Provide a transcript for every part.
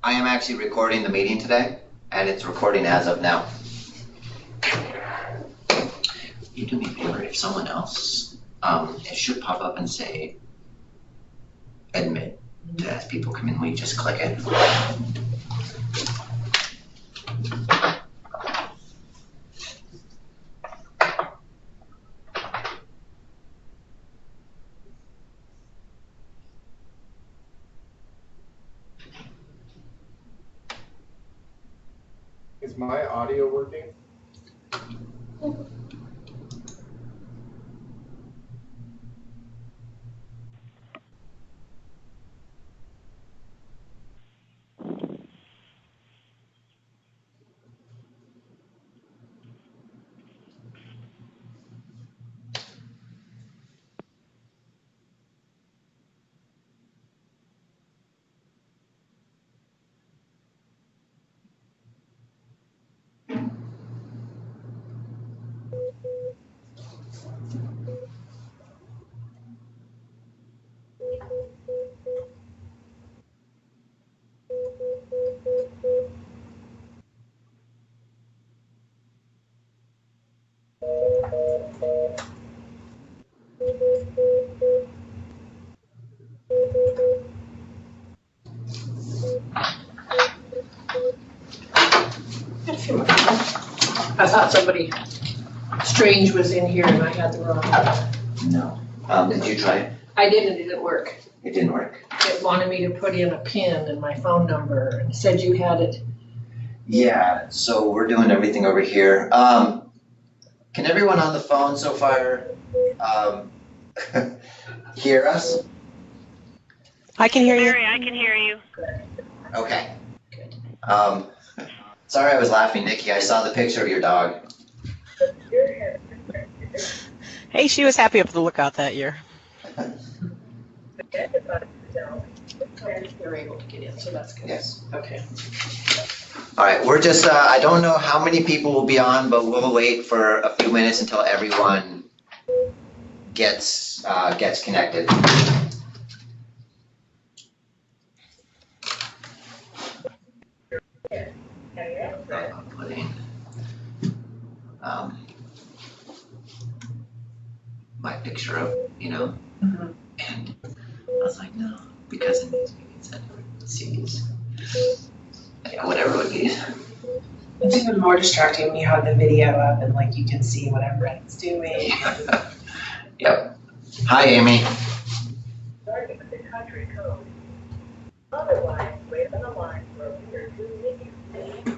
I am actually recording the meeting today, and it's recording as of now. You do me a favor, if someone else, it should pop up and say admit as people come in, will you just click it? Is my audio working? I thought somebody strange was in here and I had the wrong. No. Did you try it? I did and it didn't work. It didn't work. It wanted me to put in a PIN and my phone number and said you had it. Yeah, so we're doing everything over here. Can everyone on the phone so far hear us? I can hear you. Mary, I can hear you. Okay. Sorry I was laughing, Nikki. I saw the picture of your dog. Hey, she was happy up at the lookout that year. They're able to get in, so that's good. Yes. Okay. All right, we're just, I don't know how many people will be on, but we'll wait for a few minutes until everyone gets connected. I'm putting my picture up, you know, and I was like, no, because in these meetings I sees, yeah, whatever it would be. It's even more distracting when you have the video up and like you can see what everyone's doing. Yep. Hi, Amy. Starting with the country code. Otherwise, wait on the line for a week or two minutes.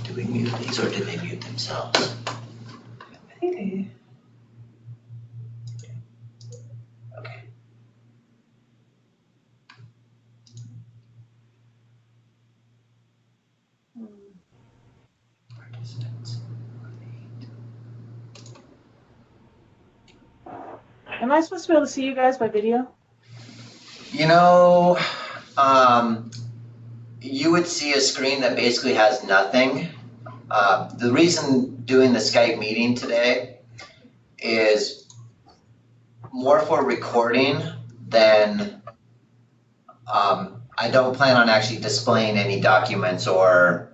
Do we mute these or did they mute themselves? I think they. Okay. Participants. Am I supposed to be able to see you guys by video? You know, you would see a screen that basically has nothing. The reason doing the Skype meeting today is more for recording than I don't plan on actually displaying any documents or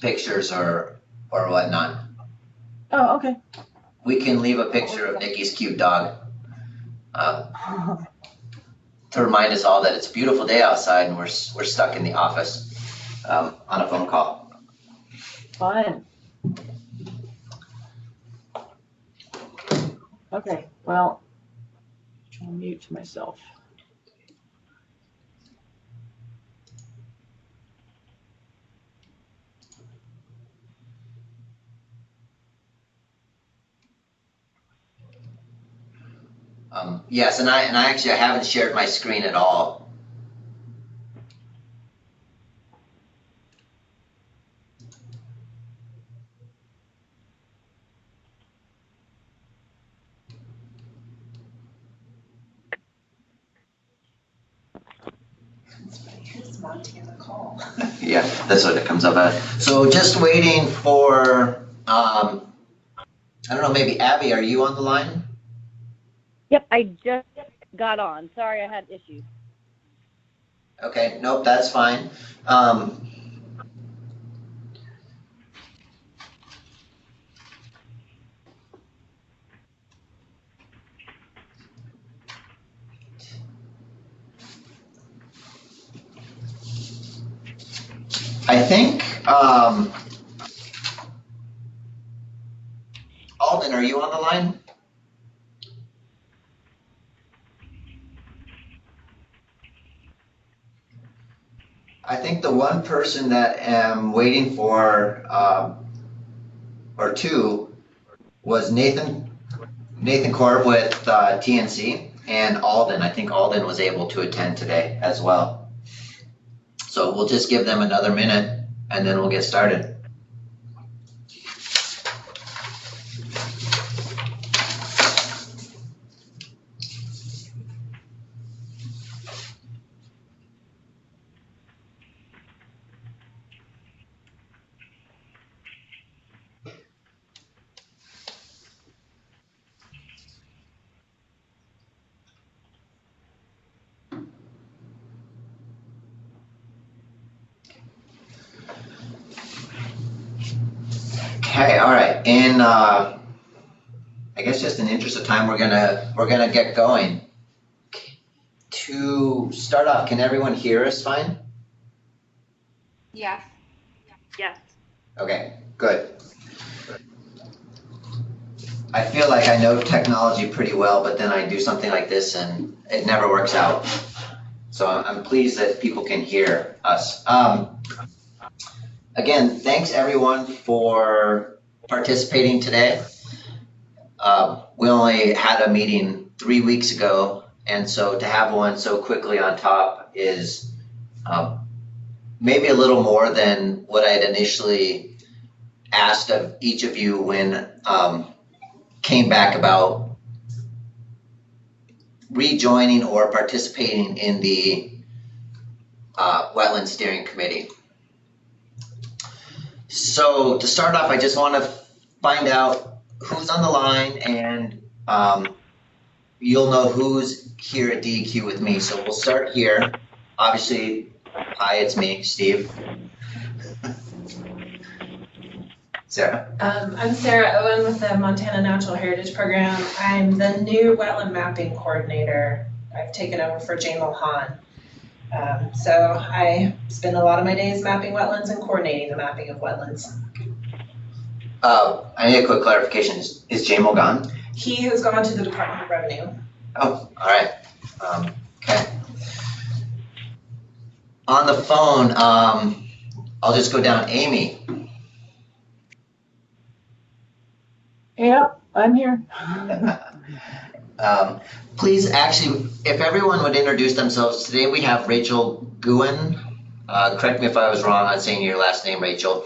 pictures or whatnot. Oh, okay. We can leave a picture of Nikki's cute dog to remind us all that it's a beautiful day outside and we're stuck in the office on a phone call. Fine. Okay, well, I'll mute myself. Yes, and I actually haven't shared my screen at all. Here's Montana call. Yeah, that's what it comes up as. So just waiting for, I don't know, maybe Abby, are you on the line? Yep, I just got on. Sorry, I had issues. Okay, nope, that's fine. I think, Alden, are you on the line? I think the one person that I'm waiting for, or two, was Nathan Korb with TNC, and Alden. I think Alden was able to attend today as well. So we'll just give them another minute and then we'll get started. Okay, all right. In I guess just in interest of time, we're gonna get going. To start off, can everyone hear us fine? Yes. Yes. Okay, good. I feel like I know technology pretty well, but then I do something like this and it never works out. So I'm pleased that people can hear us. Again, thanks everyone for participating today. We only had a meeting 3 weeks ago, and so to have one so quickly on top is maybe a little more than what I had initially asked of each of you when came back about rejoining or participating in the Wetland Steering Committee. So to start off, I just want to find out who's on the line, and you'll know who's here at DEQ with me. So we'll start here. Obviously, hi, it's me, Steve. Sarah. I'm Sarah Owen with the Montana Natural Heritage Program. I'm the new wetland mapping coordinator. I've taken over for Jamal Hahn. So I spend a lot of my days mapping wetlands and coordinating the mapping of wetlands. I need a quick clarification. Is Jamal gone? He has gone to the Department of Revenue. Oh, all right. Okay. On the phone, I'll just go down. Amy. Yep, I'm here. Please, actually, if everyone would introduce themselves. Today we have Rachel Guin. Correct me if I was wrong on saying your last name, Rachel.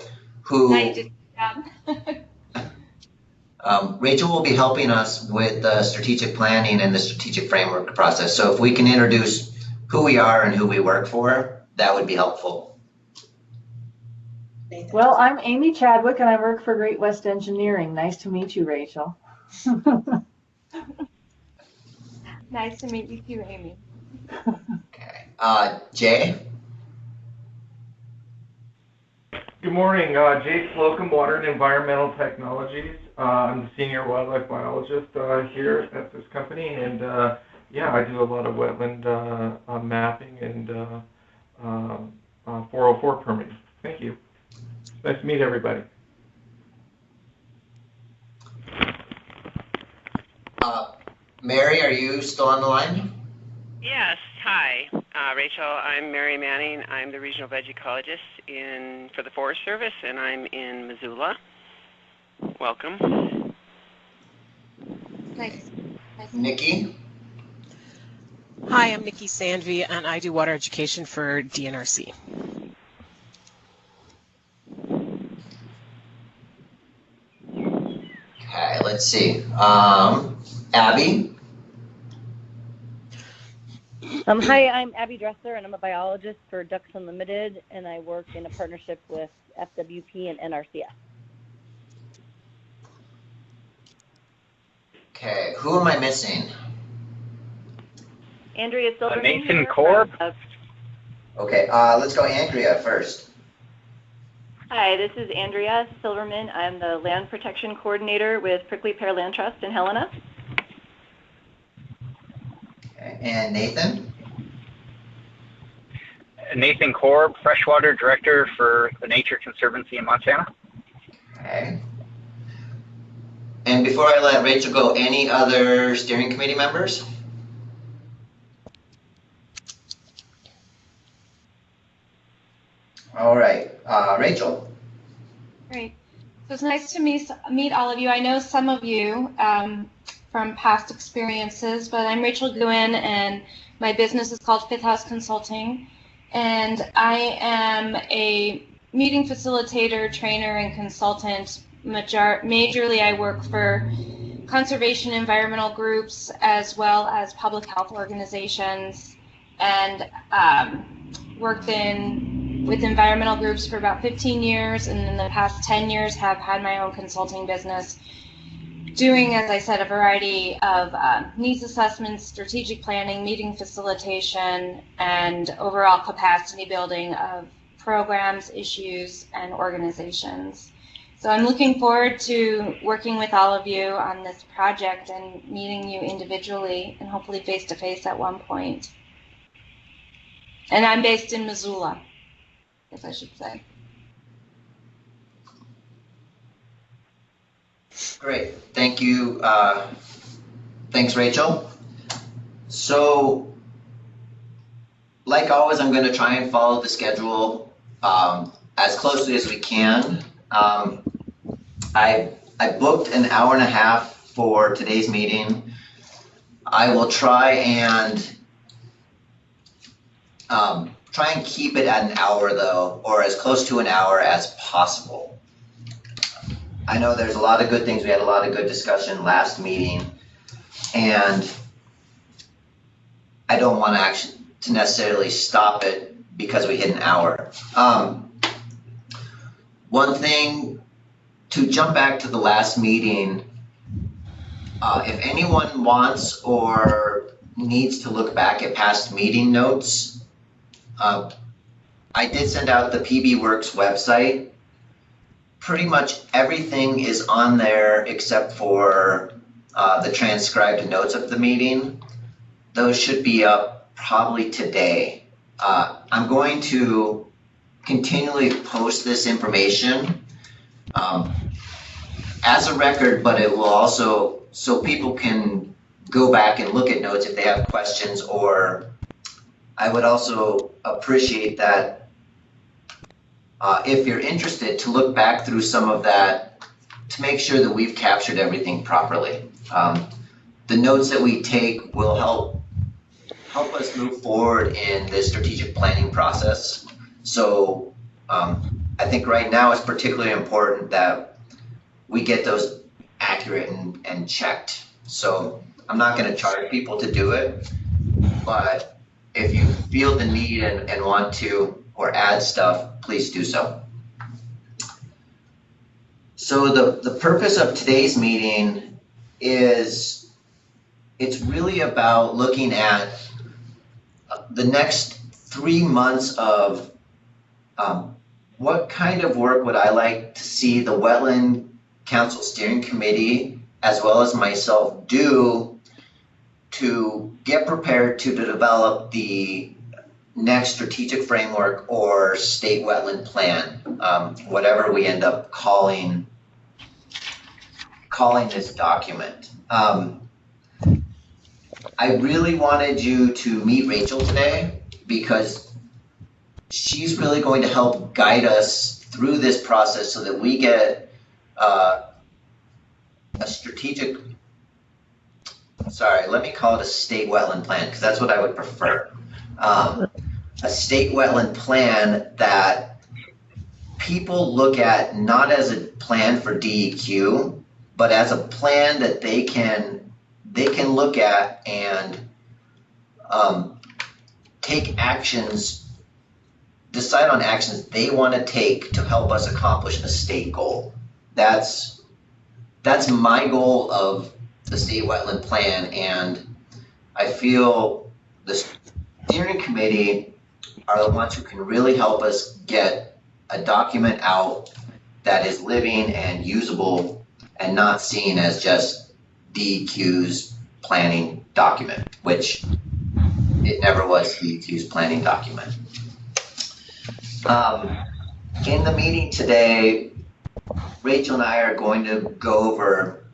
Rachel will be helping us with the strategic planning and the strategic framework process. So if we can introduce who we are and who we work for, that would be helpful. Nathan. Well, I'm Amy Chadwick and I work for Great West Engineering. Nice to meet you, Rachel. Nice to meet you too, Amy. Okay. Jay. Good morning, Jay Slocum, Water and Environmental Technologies. I'm the senior wildlife biologist here at this company, and yeah, I do a lot of wetland mapping and 404 permitting. Thank you. Nice to meet everybody. Mary, are you still on the line? Yes, hi, Rachel. I'm Mary Manning. I'm the regional veg ecologist for the Forest Service, and I'm in Missoula. Welcome. Nice. Nikki. Hi, I'm Nikki Sandvi, and I do water education for DNRC. Okay, let's see. Abby. Hi, I'm Abby Dresser, and I'm a biologist for Ducks Unlimited, and I work in a partnership with FWP and NRCS. Okay, who am I missing? Andrea Silverman. Nathan Korb. Okay, let's go Andrea first. Hi, this is Andrea Silverman. I'm the Land Protection Coordinator with Prickly Pear Land Trust in Helena. Okay, and Nathan? Nathan Korb, Freshwater Director for the Nature Conservancy in Montana. Okay. And before I let Rachel go, any other steering committee members? All right, Rachel. Great. So it's nice to meet all of you. I know some of you from past experiences, but I'm Rachel Guin, and my business is called Fifth House Consulting. And I am a meeting facilitator, trainer, and consultant. Majorly, I work for conservation environmental groups as well as public health organizations, and worked with environmental groups for about 15 years, and in the past 10 years have had my own consulting business, doing, as I said, a variety of needs assessments, strategic planning, meeting facilitation, and overall capacity building of programs, issues, and organizations. So I'm looking forward to working with all of you on this project and meeting you individually and hopefully face-to-face at one point. And I'm based in Missoula, I guess I should say. Great, thank you. Thanks, Rachel. So, like always, I'm going to try and follow the schedule as closely as we can. I booked an hour and a half for today's meeting. I will try and keep it at an hour though, or as close to an hour as possible. I know there's a lot of good things. We had a lot of good discussion last meeting, and I don't want to necessarily stop it because we hit an hour. One thing, to jump back to the last meeting, if anyone wants or needs to look back at past meeting notes, I did send out the PB Works website. Pretty much everything is on there except for the transcribed notes of the meeting. Those should be up probably today. I'm going to continually post this information as a record, but it will also, so people can go back and look at notes if they have questions, or I would also appreciate that if you're interested to look back through some of that to make sure that we've captured everything properly. The notes that we take will help us move forward in this strategic planning process. So I think right now it's particularly important that we get those accurate and checked. So I'm not going to charge people to do it, but if you feel the need and want to or add stuff, please do so. So the purpose of today's meeting is, it's really about looking at the next 3 months of what kind of work would I like to see the Wetland Council Steering Committee as well as myself do to get prepared to develop the next strategic framework or state wetland plan, whatever we end up calling this document. I really wanted you to meet Rachel today because she's really going to help guide us through this process so that we get a strategic, sorry, let me call it a state wetland plan because that's what I would prefer. A state wetland plan that people look at not as a plan for DEQ, but as a plan that they can look at and take actions, decide on actions they want to take to help us accomplish a state goal. That's my goal of the state wetland plan, and I feel the steering committee are the ones who can really help us get a document out that is living and usable and not seen as just DEQ's planning document, which it never was DEQ's planning document. In the meeting today, Rachel and I are going to go over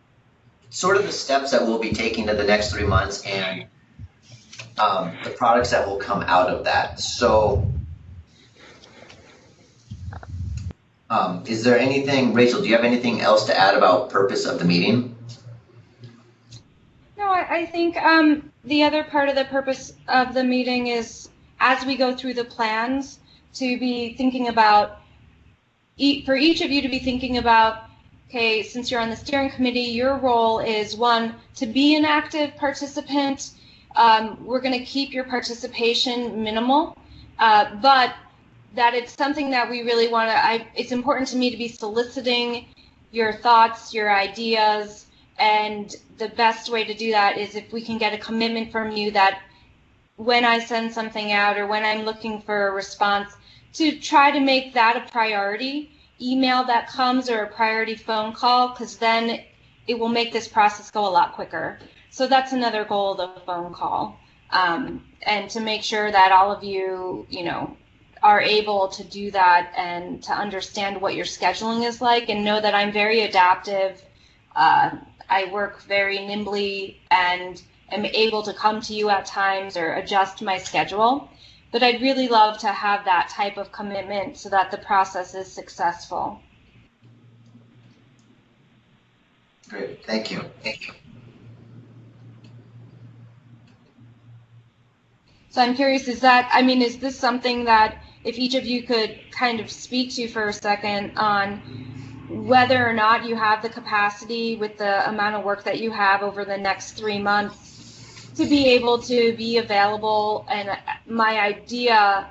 sort of the steps that we'll be taking to the next 3 months and the products that will come out of that. So is there anything, Rachel, do you have anything else to add about purpose of the meeting? No, I think the other part of the purpose of the meeting is, as we go through the plans, to be thinking about, for each of you to be thinking about, okay, since you're on the steering committee, your role is, one, to be an active participant. We're going to keep your participation minimal, but that it's something that we really want to, it's important to me to be soliciting your thoughts, your ideas, and the best way to do that is if we can get a commitment from you that when I send something out or when I'm looking for a response, to try to make that a priority email that comes or a priority phone call, because then it will make this process go a lot quicker. So that's another goal of the phone call, and to make sure that all of you, are able to do that and to understand what your scheduling is like, and know that I'm very adaptive. I work very nimbly and am able to come to you at times or adjust my schedule. But I'd really love to have that type of commitment so that the process is successful. Great, thank you. So I'm curious, is this something that if each of you could kind of speak to for a second on whether or not you have the capacity with the amount of work that you have over the next 3 months to be able to be available? And my idea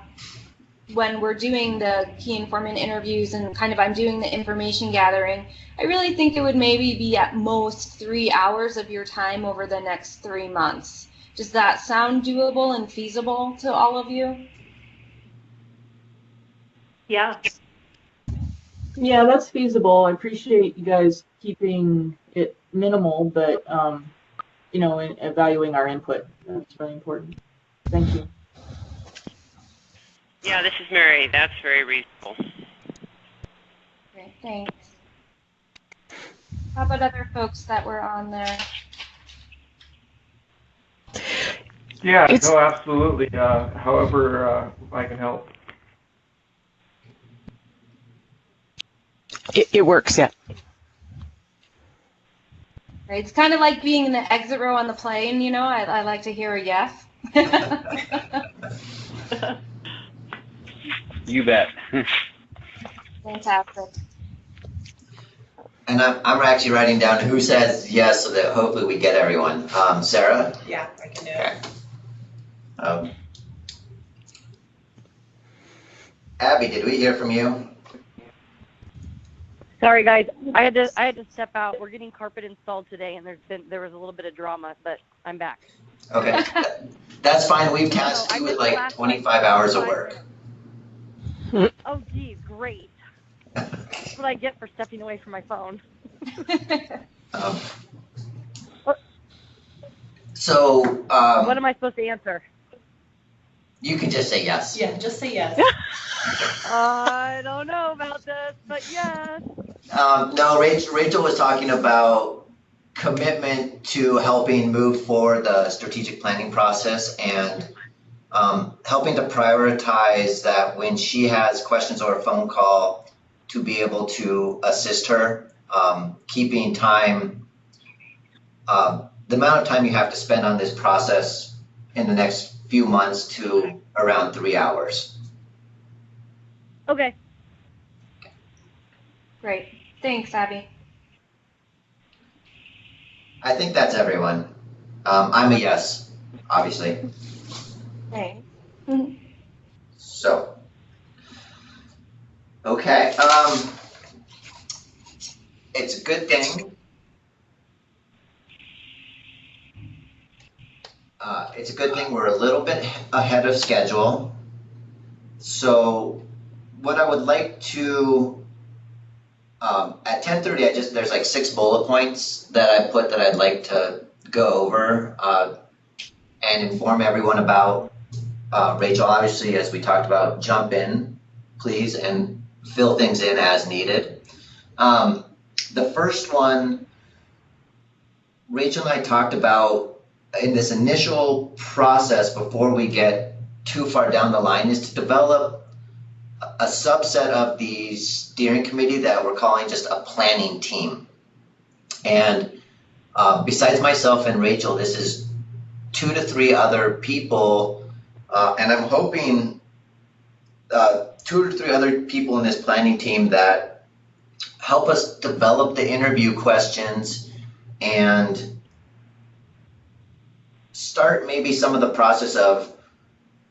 when we're doing the key informant interviews and I'm doing the information gathering, I really think it would maybe be at most 3 hours of your time over the next 3 months. Does that sound doable and feasible to all of you? Yeah. Yeah, that's feasible. I appreciate you guys keeping it minimal, but in evaluating our input. That's really important. Thank you. Yeah, this is Mary. That's very reasonable. Great, thanks. How about other folks that were on there? Yeah, no, absolutely. However, I can help. It works, yeah. Right. It's kind of like being in the exit row on the plane, I like to hear a yes. You bet. Fantastic. And I'm actually writing down who says yes so that hopefully we get everyone. Sarah? Yeah, I can do it. Okay. Abby, did we hear from you? Sorry, guys. I had to step out. We're getting carpet installed today, and there was a little bit of drama, but I'm back. Okay, that's fine. We've tasked you with like 25 hours of work. Oh, geez, great. That's what I get for stepping away from my phone. What am I supposed to answer? You can just say yes. Yeah, just say yes. I don't know about this, but yes. No, Rachel was talking about commitment to helping move forward the strategic planning process and helping to prioritize that when she has questions or a phone call to be able to assist her, keeping time, the amount of time you have to spend on this process in the next few months to around 3 hours. Okay. Great. Thanks, Abby. I think that's everyone. I'm a yes, obviously. Okay. Mhm. So, okay, it's a good thing. It's a good thing we're a little bit ahead of schedule. So, what I would like to, at 10:30, there's like 6 bullet points that I put that I'd like to go over and inform everyone about. Rachel, obviously, as we talked about, jump in, please, and fill things in as needed. The first one, Rachel and I talked about in this initial process before we get too far down the line is to develop a subset of the steering committee that we're calling just a planning team. And besides myself and Rachel, this is 2 to 3 other people, and I'm hoping 2 or 3 other people in this planning team that help us develop the interview questions and start maybe some of the process of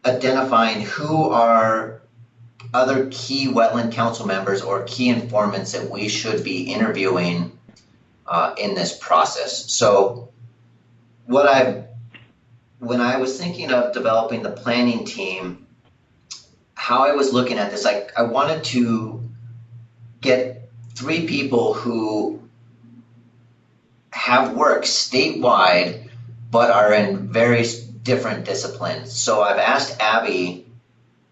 identifying who are other key wetland council members or key informants that we should be interviewing in this process. So when I was thinking of developing the planning team, how I was looking at this, I wanted to get 3 people who have worked statewide but are in very different disciplines. So I've asked Abby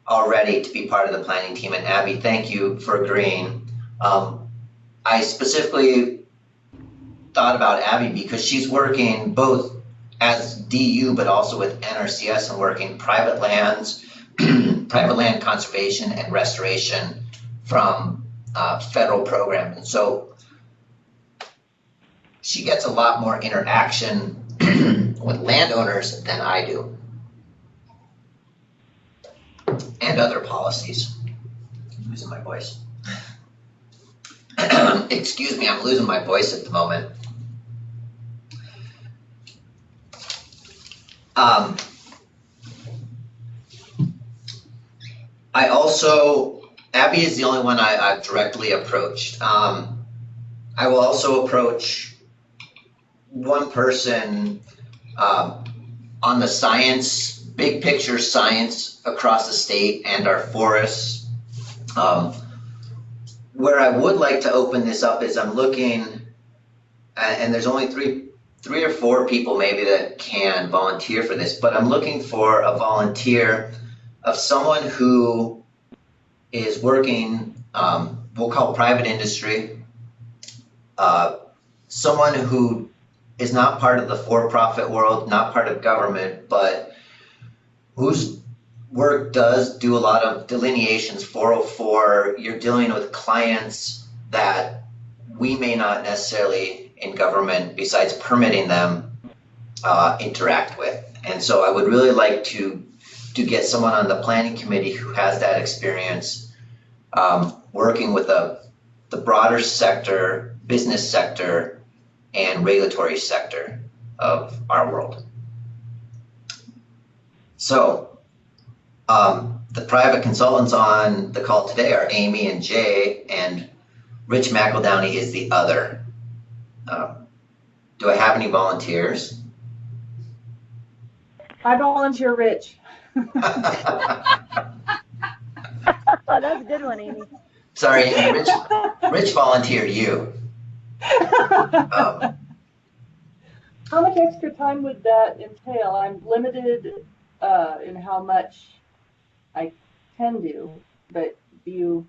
already to be part of the planning team, and Abby, thank you for agreeing. I specifically thought about Abby because she's working both as DU but also with NRCS and working private lands, private land conservation and restoration from federal programs. And so she gets a lot more interaction with landowners than I do, and other policies. I'm losing my voice. Excuse me, I'm losing my voice at the moment. I also, Abby is the only one I've directly approached. I will also approach one person on the science, big picture science across the state and our forests. Where I would like to open this up is I'm looking, and there's only three or four people maybe that can volunteer for this, but I'm looking for a volunteer of someone who is working, we'll call private industry, someone who is not part of the for-profit world, not part of government, but whose work does do a lot of delineations, 404, you're dealing with clients that we may not necessarily in government, besides permitting them, interact with. And so I would really like to get someone on the planning committee who has that experience working with the broader sector, business sector, and regulatory sector of our world. So the private consultants on the call today are Amy and Jay, and Rich McEldowney is the other. Do I have any volunteers? I volunteer, Rich. Oh, that's a good one, Amy. Sorry, Amy, Rich volunteered you. How much extra time would that entail? I'm limited in how much I can do, but do you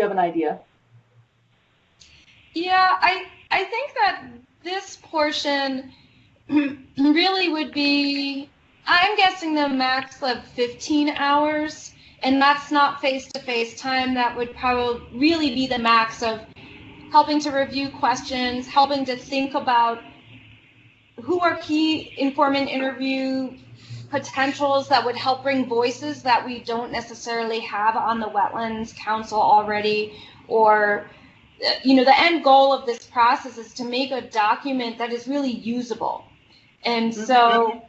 have an idea? Yeah, I think that this portion really would be, I'm guessing the max of 15 hours, and that's not face-to-face time. That would probably really be the max of helping to review questions, helping to think about who are key informant interview potentials that would help bring voices that we don't necessarily have on the Wetlands Council already, or the end goal of this process is to make a document that is really usable. And so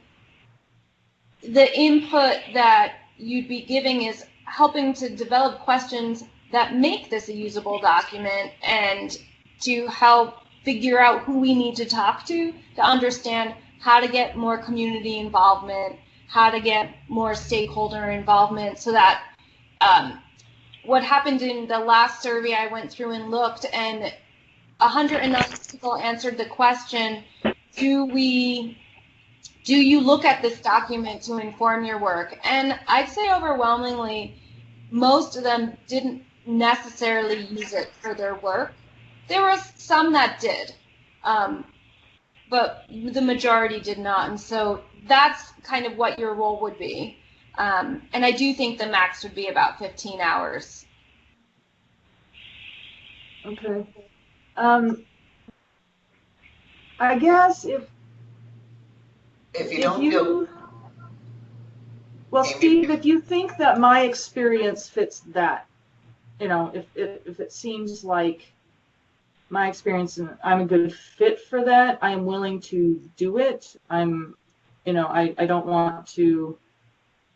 the input that you'd be giving is helping to develop questions that make this a usable document and to help figure out who we need to talk to understand how to get more community involvement, how to get more stakeholder involvement, so that what happened in the last survey I went through and looked, and 109 people answered the question, do you look at this document to inform your work? And I'd say overwhelmingly, most of them didn't necessarily use it for their work. There were some that did, but the majority did not. And so that's kind of what your role would be. And I do think the max would be about 15 hours. Okay. I guess if you don't feel... Well, Steve, if you think that my experience fits that, if it seems like my experience and I'm a good fit for that, I am willing to do it. I don't want to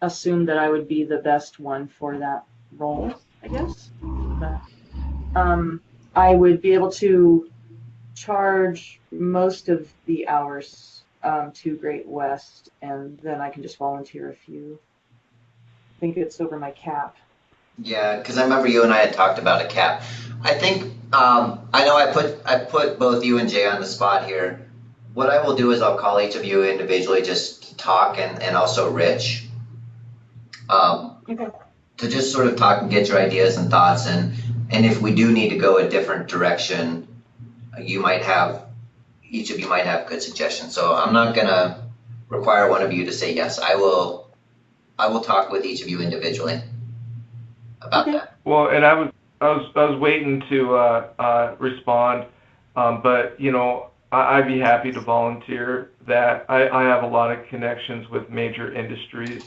assume that I would be the best one for that role, I guess. But, I would be able to charge most of the hours to Great West, and then I can just volunteer a few. I think it's over my cap. Yeah, because I remember you and I had talked about a cap. I think I know I put both you and Jay on the spot here. What I will do is I'll call each of you individually just to talk, and also Rich, Okay. to just sort of talk and get your ideas and thoughts, and if we do need to go a different direction, each of you might have good suggestions. So I'm not gonna require one of you to say yes. I will talk with each of you individually about that. Well, and I was waiting to respond, but I'd be happy to volunteer that. I have a lot of connections with major industries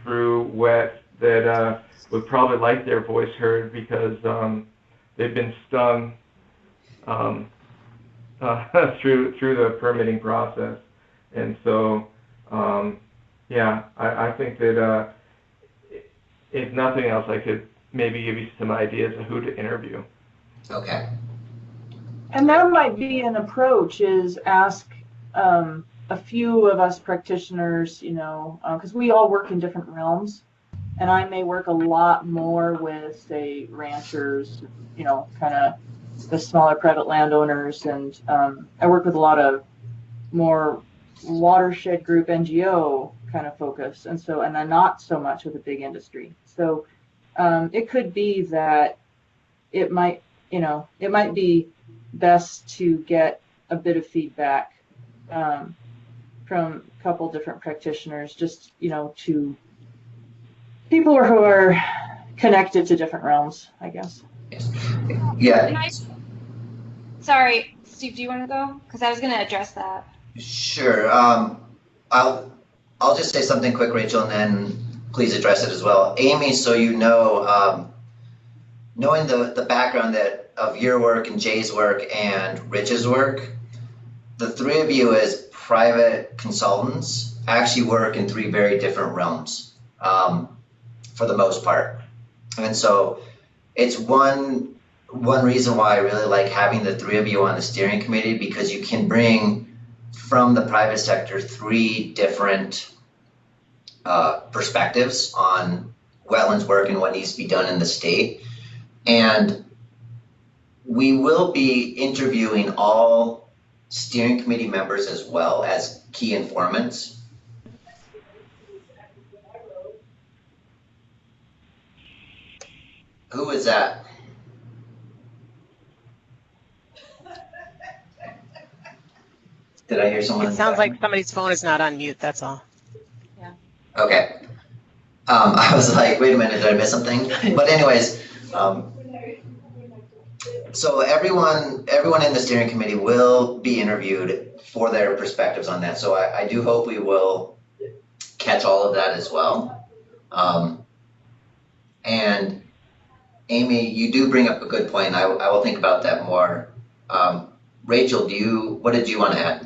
through WET that would probably like their voice heard, because they've been stung through the permitting process. And so, I think that if nothing else, I could maybe give you some ideas of who to interview. Okay. And that might be an approach, is ask a few of us practitioners, because we all work in different realms, and I may work a lot more with, say, ranchers, kind of the smaller private landowners, and I work with a lot of more watershed group NGO kind of focus, and I'm not so much with a big industry. So it could be that it might be best to get a bit of feedback from a couple different practitioners, just to people who are connected to different realms, I guess. Yeah. Sorry, Steve, do you want to go? Because I was going to address that. Sure. I'll just say something quick, Rachel, and then please address it as well. Amy, so knowing the background of your work and Jay's work and Rich's work, the three of you as private consultants actually work in three very different realms, for the most part. And so it's one reason why I really like having the three of you on the steering committee, because you can bring from the private sector three different perspectives on wetlands work and what needs to be done in the state. And we will be interviewing all steering committee members as well as key informants. Who is that? Did I hear someone? It sounds like somebody's phone is not on mute, that's all. Yeah. Okay. I was like, wait a minute, did I miss something? But anyways, so everyone in the steering committee will be interviewed for their perspectives on that. So I do hope we will catch all of that as well. And Amy, you do bring up a good point. I will think about that more. Rachel, what did you want to add?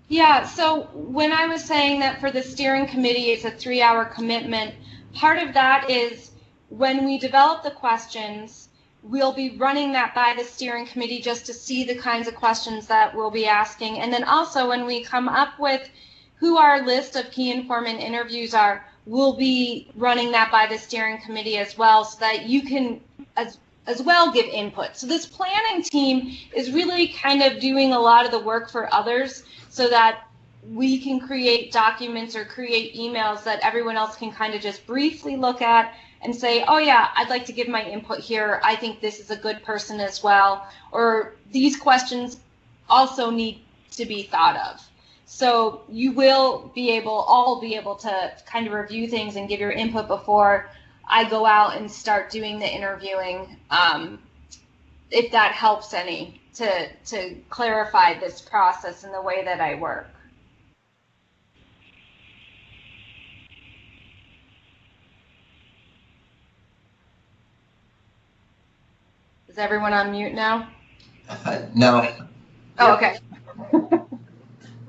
Yeah, so when I was saying that for the steering committee, it's a 3-hour commitment, part of that is when we develop the questions, we'll be running that by the steering committee just to see the kinds of questions that we'll be asking. And then also when we come up with who our list of key informant interviews are, we'll be running that by the steering committee as well, so that you can as well give input. So this planning team is really kind of doing a lot of the work for others, so that we can create documents or create emails that everyone else can kind of just briefly look at and say, oh yeah, I'd like to give my input here. I think this is a good person as well. Or these questions also need to be thought of. So you will all be able to kind of review things and give your input before I go out and start doing the interviewing, if that helps any, to clarify this process and the way that I work. Is everyone on mute now? No. Oh, okay.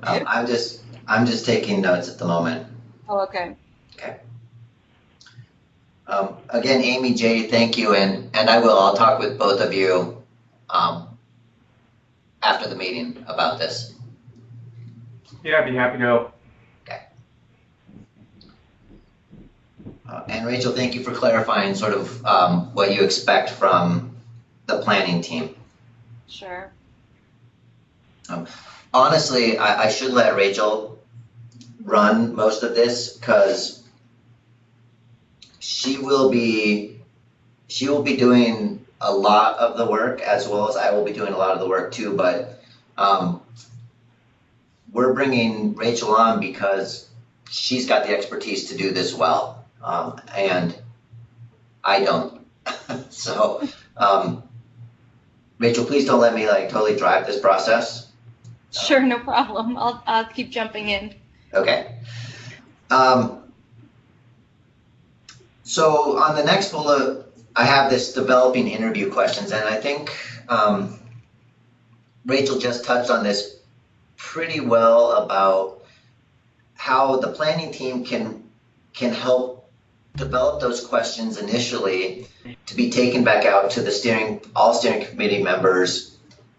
I'm just taking notes at the moment. Oh, okay. Okay. Again, Amy, Jay, thank you, and I'll talk with both of you after the meeting about this. Yeah, I'd be happy to help. Okay. And Rachel, thank you for clarifying sort of what you expect from the planning team. Sure. Honestly, I should let Rachel run most of this, because she will be doing a lot of the work, as well as I will be doing a lot of the work too. But we're bringing Rachel on because she's got the expertise to do this well, and I don't. So Rachel, please don't let me totally drive this process. Sure, no problem. I'll keep jumping in. Okay. So on the next bullet, I have this developing interview questions, and I think Rachel just touched on this pretty well about how the planning team can help develop those questions initially to be taken back out to the all steering committee members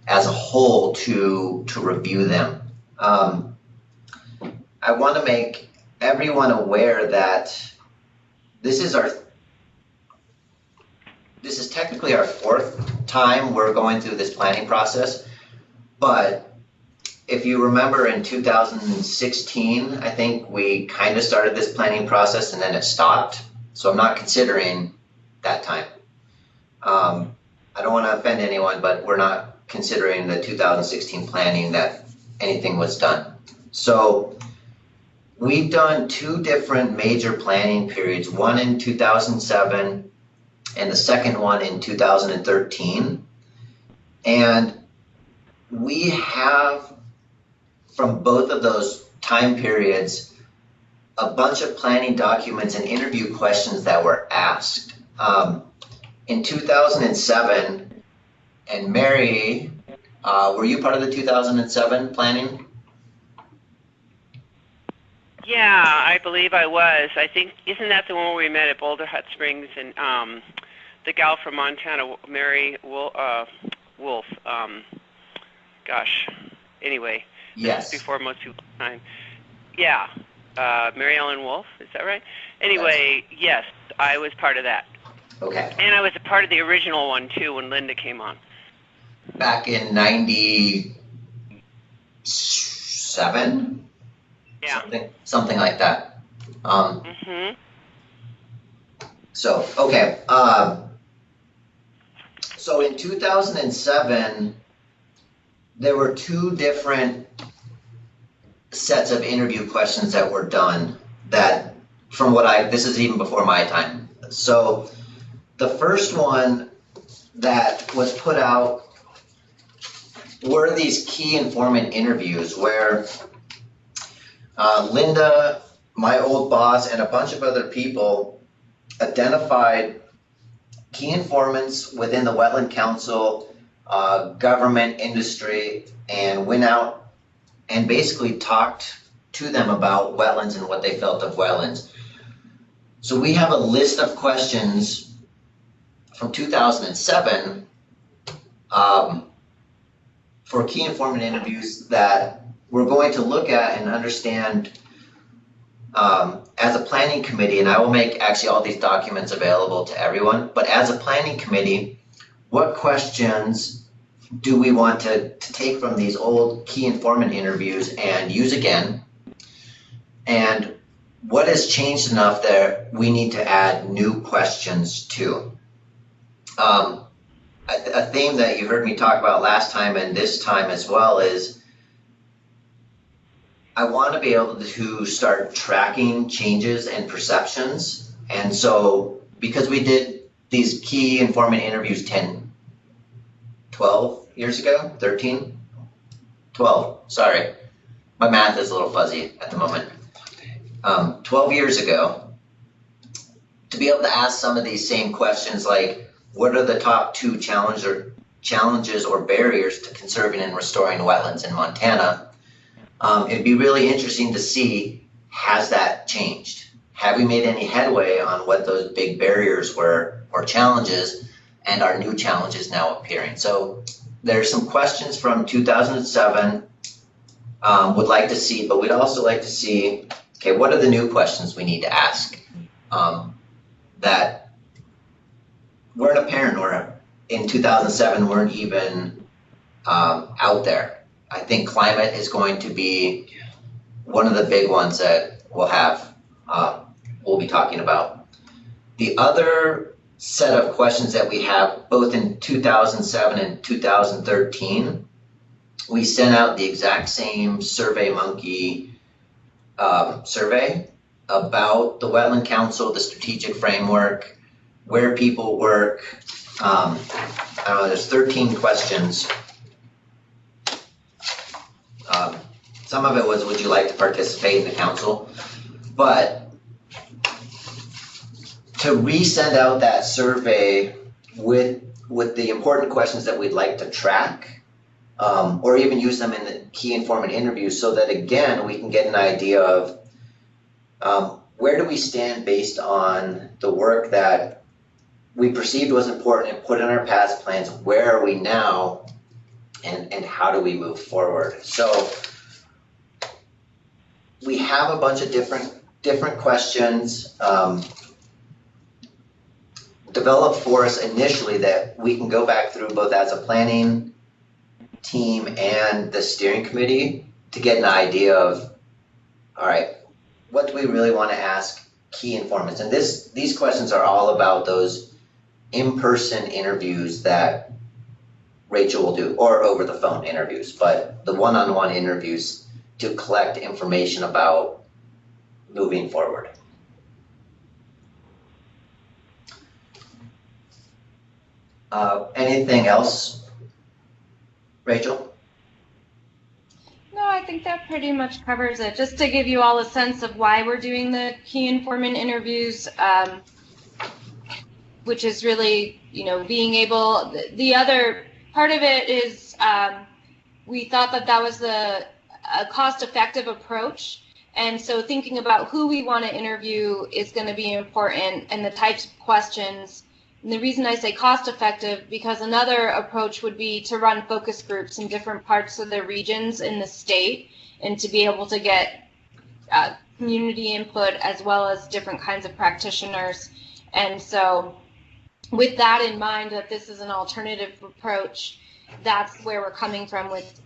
as a whole to review them. I want to make everyone aware that this is technically our fourth time we're going through this planning process, but if you remember in 2016, I think we kind of started this planning process and then it stopped. So I'm not considering that time. I don't want to offend anyone, but we're not considering the 2016 planning that anything was done. So we've done two different major planning periods, one in 2007 and the second one in 2013. And we have, from both of those time periods, a bunch of planning documents and interview questions that were asked. In 2007, and Mary, were you part of the 2007 planning? Yeah, I believe I was. I think, isn't that the one where we met at Boulder Hot Springs, and the gal from Montana, Mary Wolf, gosh, anyway. Yes. Before most people's time. Yeah, Mary Ellen Wolf, is that right? Anyway, yes, I was part of that. Okay. And I was a part of the original one too when Linda came on. Back in 97? Yeah. Something like that. So, okay. So in 2007, there were two different sets of interview questions that were done that, this is even before my time. So the first one that was put out were these key informant interviews where Linda, my old boss, and a bunch of other people identified key informants within the Wetland Council, government, industry, and went out and basically talked to them about wetlands and what they felt of wetlands. So we have a list of questions from 2007 for key informant interviews that we're going to look at and understand as a planning committee, and I will make actually all these documents available to everyone, but as a planning committee, what questions do we want to take from these old key informant interviews and use again? And what has changed enough that we need to add new questions to? A theme that you heard me talk about last time and this time as well is I want to be able to start tracking changes and perceptions. And so because we did these key informant interviews 10, 12 years ago, 13, 12, sorry. My math is a little fuzzy at the moment. 12 years ago, to be able to ask some of these same questions like, what are the top 2 challenges or barriers to conserving and restoring wetlands in Montana? It'd be really interesting to see, has that changed? Have we made any headway on what those big barriers were or challenges, and are new challenges now appearing? So there's some questions from 2007 would like to see, but we'd also like to see, okay, what are the new questions we need to ask that weren't apparent or in 2007 weren't even out there. I think climate is going to be one of the big ones that we'll be talking about. The other set of questions that we have, both in 2007 and 2013, we sent out the exact same SurveyMonkey survey about the Wetland Council, the strategic framework, where people work. I don't know, there's 13 questions. Some of it was, would you like to participate in the council? But to resend out that survey with the important questions that we'd like to track, or even use them in the key informant interviews so that, again, we can get an idea of where do we stand based on the work that we perceived was important and put in our past plans. Where are we now, and how do we move forward? So we have a bunch of different questions developed for us initially that we can go back through both as a planning team and the steering committee to get an idea of, all right, what do we really want to ask key informants? And these questions are all about those in-person interviews that Rachel will do, or over the phone interviews, but the one-on-one interviews to collect information about moving forward. Anything else, Rachel? No, I think that pretty much covers it. Just to give you all a sense of why we're doing the key informant interviews, which is really, being able, the other part of it is we thought that was a cost-effective approach. And so thinking about who we want to interview is going to be important, and the types of questions. And the reason I say cost-effective, because another approach would be to run focus groups in different parts of the regions in the state, and to be able to get community input as well as different kinds of practitioners. And so with that in mind, that this is an alternative approach, that's where we're coming from with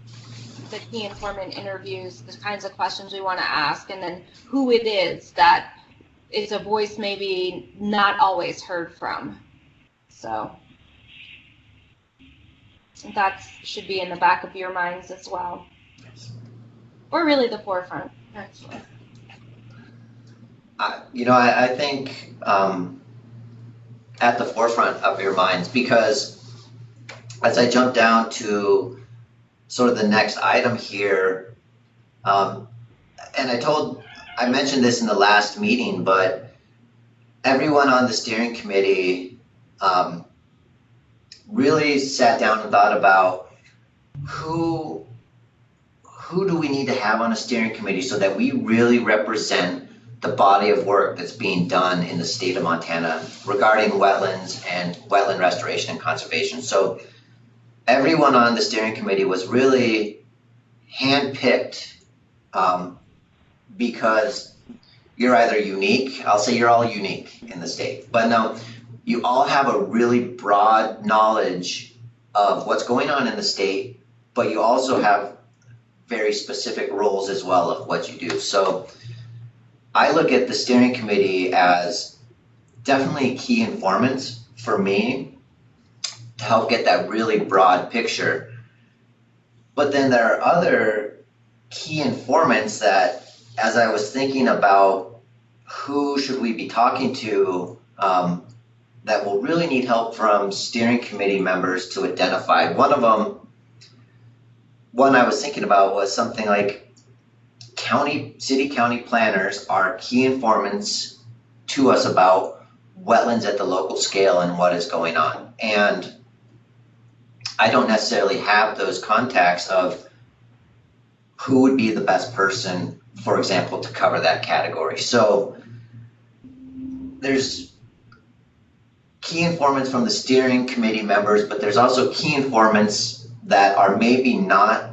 the key informant interviews, the kinds of questions we want to ask, and then who it is that is a voice maybe not always heard from. So that should be in the back of your minds as well. Or really the forefront, actually. I think at the forefront of your minds, because as I jump down to sort of the next item here, and I mentioned this in the last meeting, but everyone on the steering committee really sat down and thought about who do we need to have on a steering committee so that we really represent the body of work that's being done in the state of Montana regarding wetlands and wetland restoration and conservation. So everyone on the steering committee was really handpicked because you're either unique, I'll say you're all unique in the state, but no, you all have a really broad knowledge of what's going on in the state, but you also have very specific roles as well of what you do. So I look at the steering committee as definitely key informants for me to help get that really broad picture. But then there are other key informants that, as I was thinking about who should we be talking to, that will really need help from steering committee members to identify. One I was thinking about was something like city county planners are key informants to us about wetlands at the local scale and what is going on. And I don't necessarily have those contacts of who would be the best person, for example, to cover that category. So there's key informants from the steering committee members, but there's also key informants that are maybe not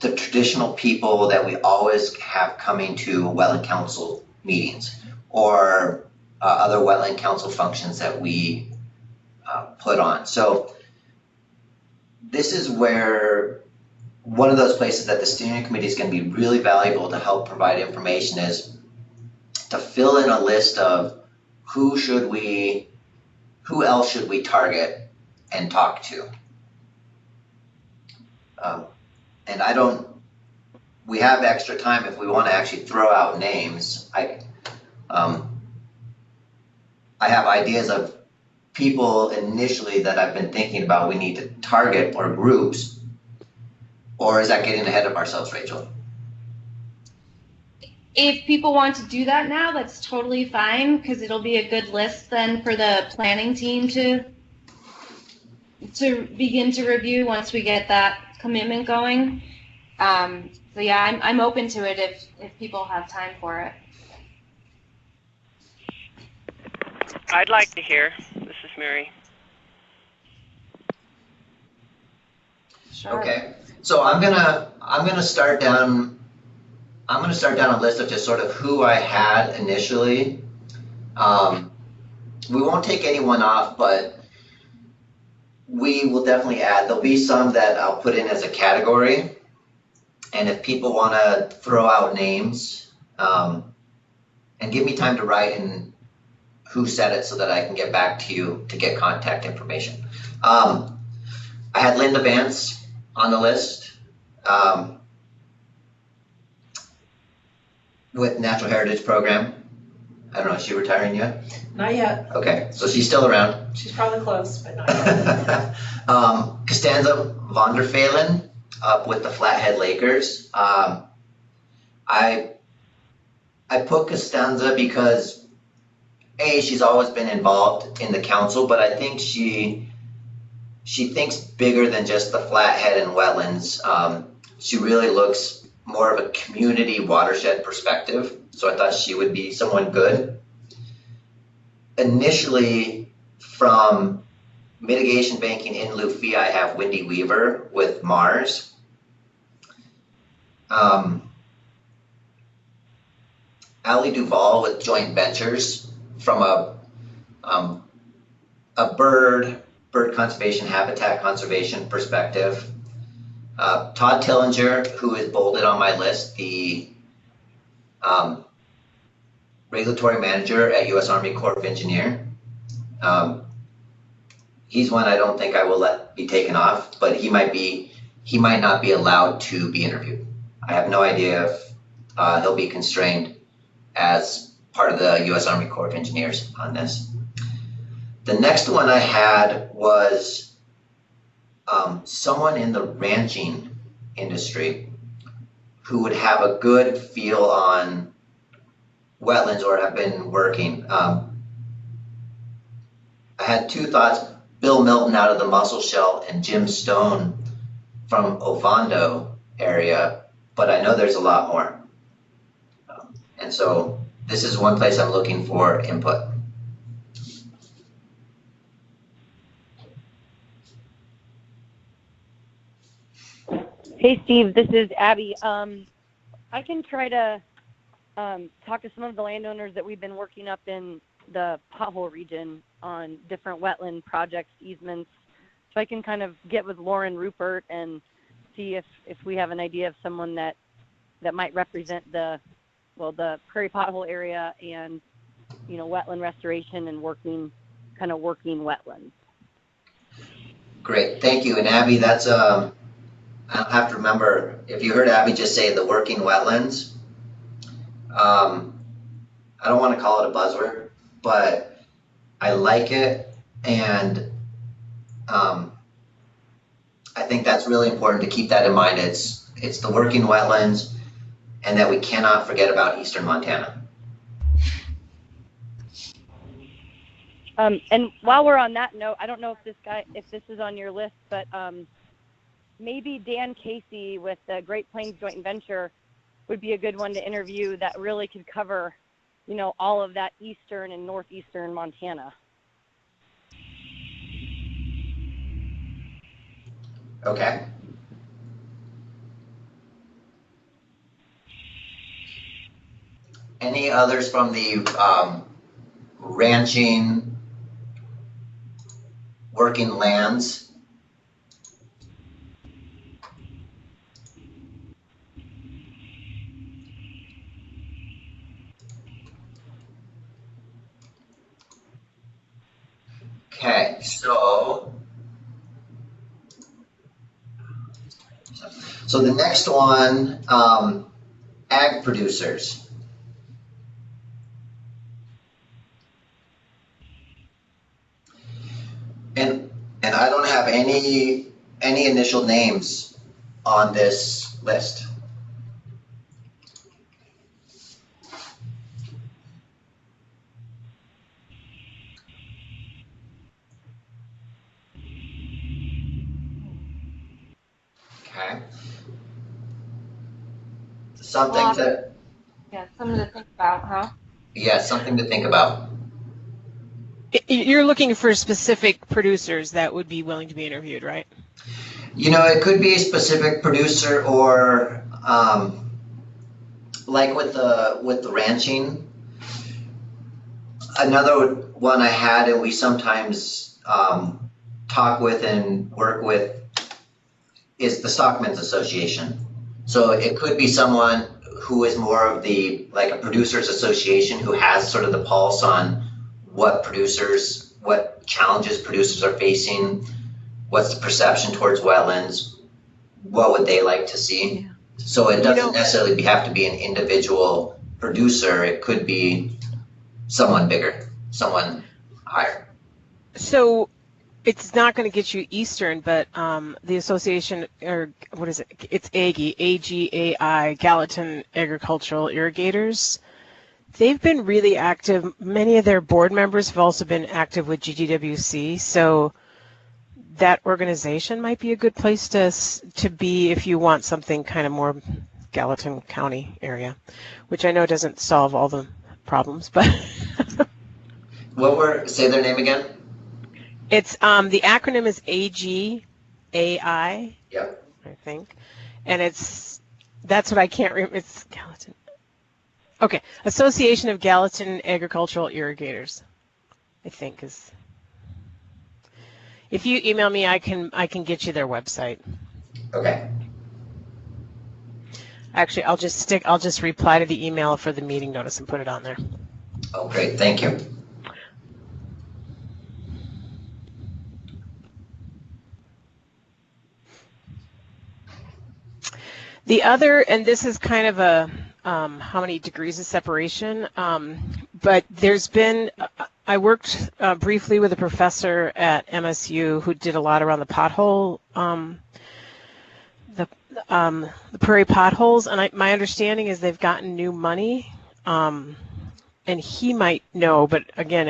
the traditional people that we always have coming to wetland council meetings or other wetland council functions that we put on. So this is where one of those places that the steering committee is going to be really valuable to help provide information is to fill in a list of who else should we target and talk to. And we have extra time if we want to actually throw out names. I have ideas of people initially that I've been thinking about we need to target, or groups, or is that getting ahead of ourselves, Rachel? If people want to do that now, that's totally fine, because it'll be a good list then for the planning team to begin to review once we get that commitment going. So yeah, I'm open to it if people have time for it. I'd like to hear. This is Mary. Sure. Okay, so I'm gonna start down a list of just sort of who I had initially. We won't take anyone off, but we will definitely add. There'll be some that I'll put in as a category. And if people want to throw out names, and give me time to write and who said it so that I can get back to you to get contact information. I had Linda Vance on the list with Natural Heritage Program. I don't know, is she retiring yet? Not yet. Okay, so she's still around. She's probably close, but not yet. Costanza Vonderfalen up with the Flathead Lakers. I put Costanza because she's always been involved in the council, but I think she thinks bigger than just the Flathead and wetlands. She really looks more of a community watershed perspective, so I thought she would be someone good. Initially, from mitigation banking in lieu fee, I have Wendy Weaver with Mars. Ali Duvall with Joint Ventures from a bird conservation, habitat conservation perspective. Todd Tillinger, who is bolded on my list, the regulatory manager at U.S. Army Corps of Engineer. He's one I don't think I will let be taken off, but he might not be allowed to be interviewed. I have no idea if he'll be constrained as part of the U.S. Army Corps of Engineers on this. The next one I had was someone in the ranching industry who would have a good feel on wetlands or have been working. I had two thoughts, Bill Milton out of the Muscle Shell and Jim Stone from Ovando area, but I know there's a lot more. And so this is one place I'm looking for input. Hey, Steve, this is Abby. I can try to talk to some of the landowners that we've been working up in the pothole region on different wetland projects, easements. So I can kind of get with Lauren Rupert and see if we have an idea of someone that might represent the prairie pothole area and, wetland restoration and working wetlands. Great, thank you. And Abby, that's I have to remember, if you heard Abby just say the working wetlands, I don't want to call it a buzzword, but I like it, and I think that's really important to keep that in mind. It's the working wetlands, and that we cannot forget about eastern Montana. And while we're on that note, I don't know if this is on your list, but maybe Dan Casey with the Great Plains Joint Venture would be a good one to interview that really could cover, all of that eastern and northeastern Montana. Okay. Any others from the ranching, working lands? Okay, so the next one, ag producers. And I don't have any initial names on this list. Okay. Something to think about, huh? Yeah, something to think about. You're looking for specific producers that would be willing to be interviewed, right? It could be a specific producer, or like with the ranching. Another one I had, and we sometimes talk with and work with, is the Stockmen's Association. So it could be someone who is more of like a producers association, who has sort of the pulse on what challenges producers are facing, what's the perception towards wetlands, what would they like to see. Yeah. So it doesn't necessarily have to be an individual producer. It could be someone bigger, someone higher. So it's not going to get you Eastern, but the association, or what is it? It's AGI, A-G-A-I, Gallatin Agricultural Irrigators. They've been really active. Many of their board members have also been active with GGWC, so that organization might be a good place to be if you want something kind of more Gallatin County area, which I know doesn't solve all the problems, but say their name again? It's the acronym is AGAI. Yep. I think, and that's what I can't remember. It's Gallatin. Okay, Association of Gallatin Agricultural Irrigators, I think is. If you email me, I can get you their website. Okay. Actually, I'll just reply to the email for the meeting notice and put it on there. Oh, great, thank you. The other, and this is kind of a how many degrees of separation, but there's been, I worked briefly with a professor at MSU who did a lot around the pothole, the prairie potholes, and my understanding is they've gotten new money, and he might know, but again,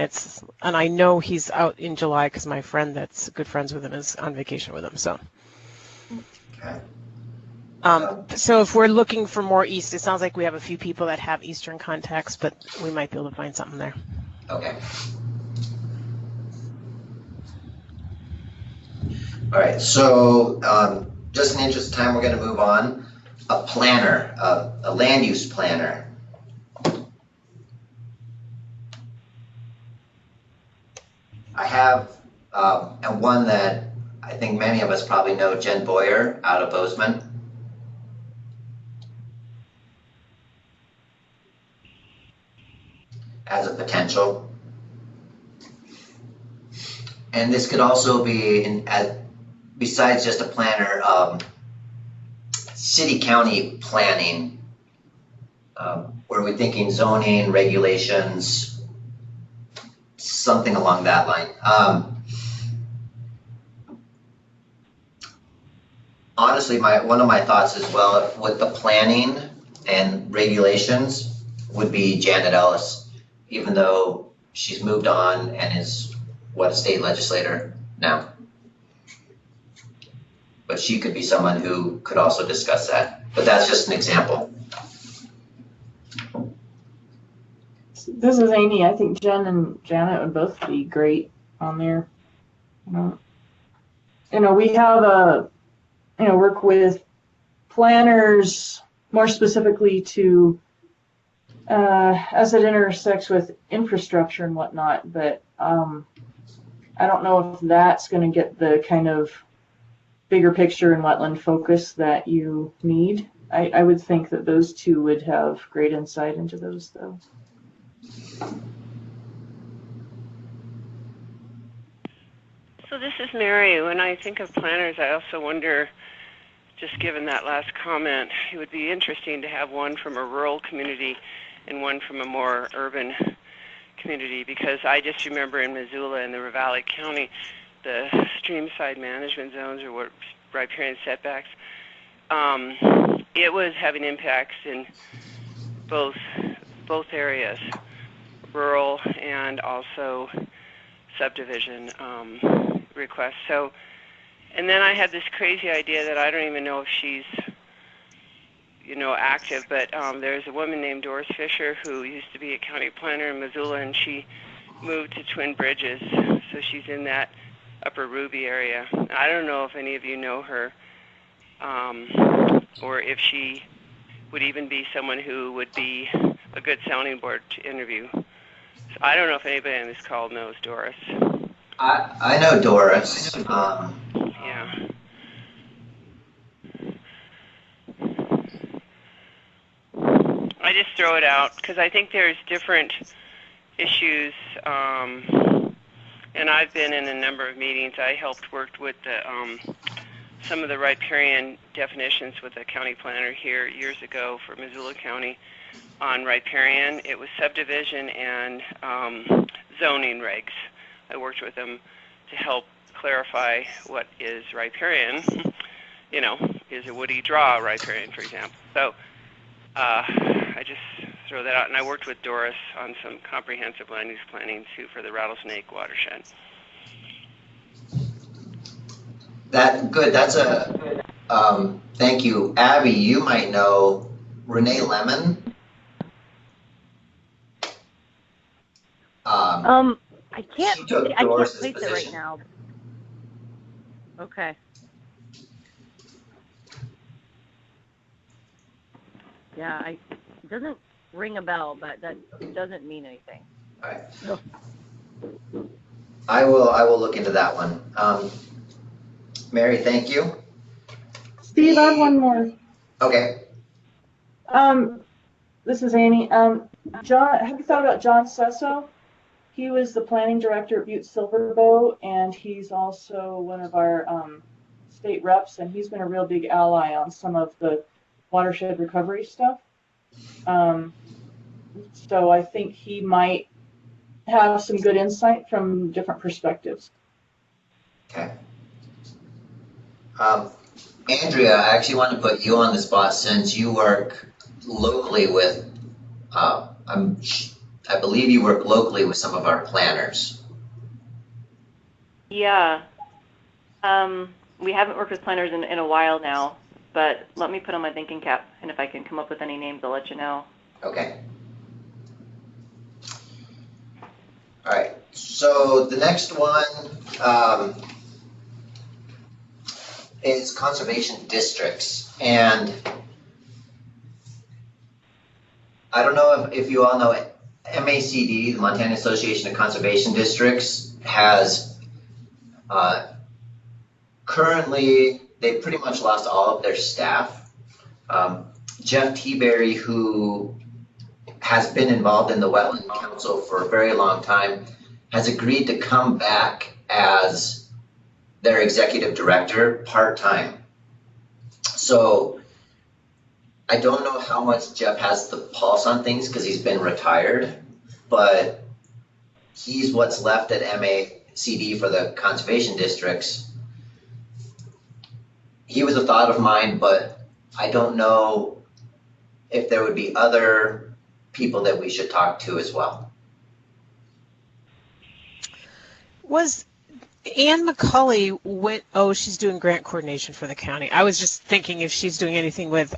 and I know he's out in July because my friend that's good friends with him is on vacation with him, so. Okay. So if we're looking for more east, it sounds like we have a few people that have eastern contacts, but we might be able to find something there. Okay. All right, so just in the interest of time, we're going to move on. A planner, a land use planner. I have, and one that I think many of us probably know, Jen Boyer out of Bozeman. As a potential. And this could also be, besides just a planner, city-county planning, where we're thinking zoning, regulations, something along that line. Honestly, one of my thoughts as well with the planning and regulations would be Janet Ellis, even though she's moved on and is a state legislator now. But she could be someone who could also discuss that. But that's just an example. This is Amy. I think Jen and Janet would both be great on there. We have work with planners more specifically to as it intersects with infrastructure and whatnot, but I don't know if that's going to get the kind of bigger picture and wetland focus that you need. I would think that those two would have great insight into those, though. So this is Mary. When I think of planners, I also wonder, just given that last comment, it would be interesting to have one from a rural community and one from a more urban community, because I just remember in Missoula in the Ravalli County, the streamside management zones, or what riparian setbacks, it was having impacts in both areas, rural and also subdivision requests. So, and then I had this crazy idea that I don't even know if she's active, but there's a woman named Doris Fisher who used to be a county planner in Missoula, and she moved to Twin Bridges, so she's in that Upper Ruby area. I don't know if any of you know her, or if she would even be someone who would be a good sounding board to interview. So I don't know if anybody on this call knows Doris. I know Doris. Yeah. I just throw it out because I think there's different issues, and I've been in a number of meetings. I helped work with some of the riparian definitions with a county planner here years ago for Missoula County on riparian. It was subdivision and zoning regs. I worked with them to help clarify what is riparian. Is a woody draw riparian, for example? So I just throw that out. And I worked with Doris on some comprehensive land use planning, too, for the Rattlesnake watershed. Good. That's a, thank you. Abby, you might know Renee Lemon. I can't place it right now. Okay. Yeah, it doesn't ring a bell, but that doesn't mean anything. All right. No. I will look into that one. Mary, thank you. Steve, I have one more. Okay. This is Amy. John, have you thought about John Sesso? He was the planning director at Butte Silverbow, and he's also one of our state reps, and he's been a real big ally on some of the watershed recovery stuff. So I think he might have some good insight from different perspectives. Okay. Andrea, I actually want to put you on the spot since you work locally with, I believe you work locally with some of our planners. Yeah. We haven't worked with planners in a while now. but let me put on my thinking cap, and if I can come up with any names, I'll let you know. Okay. All right. So the next one is conservation districts, and I don't know if you all know it. MACD, the Montana Association of Conservation Districts, has currently, they pretty much lost all of their staff. Jeff Teaberry, who has been involved in the Wetland Council for a very long time, has agreed to come back as their executive director part-time. So I don't know how much Jeff has the pulse on things because he's been retired, but he's what's left at MACD for the conservation districts. He was a thought of mine, but I don't know if there would be other people that we should talk to as well. Was Ann McCulley she's doing grant coordination for the county. I was just thinking if she's doing anything with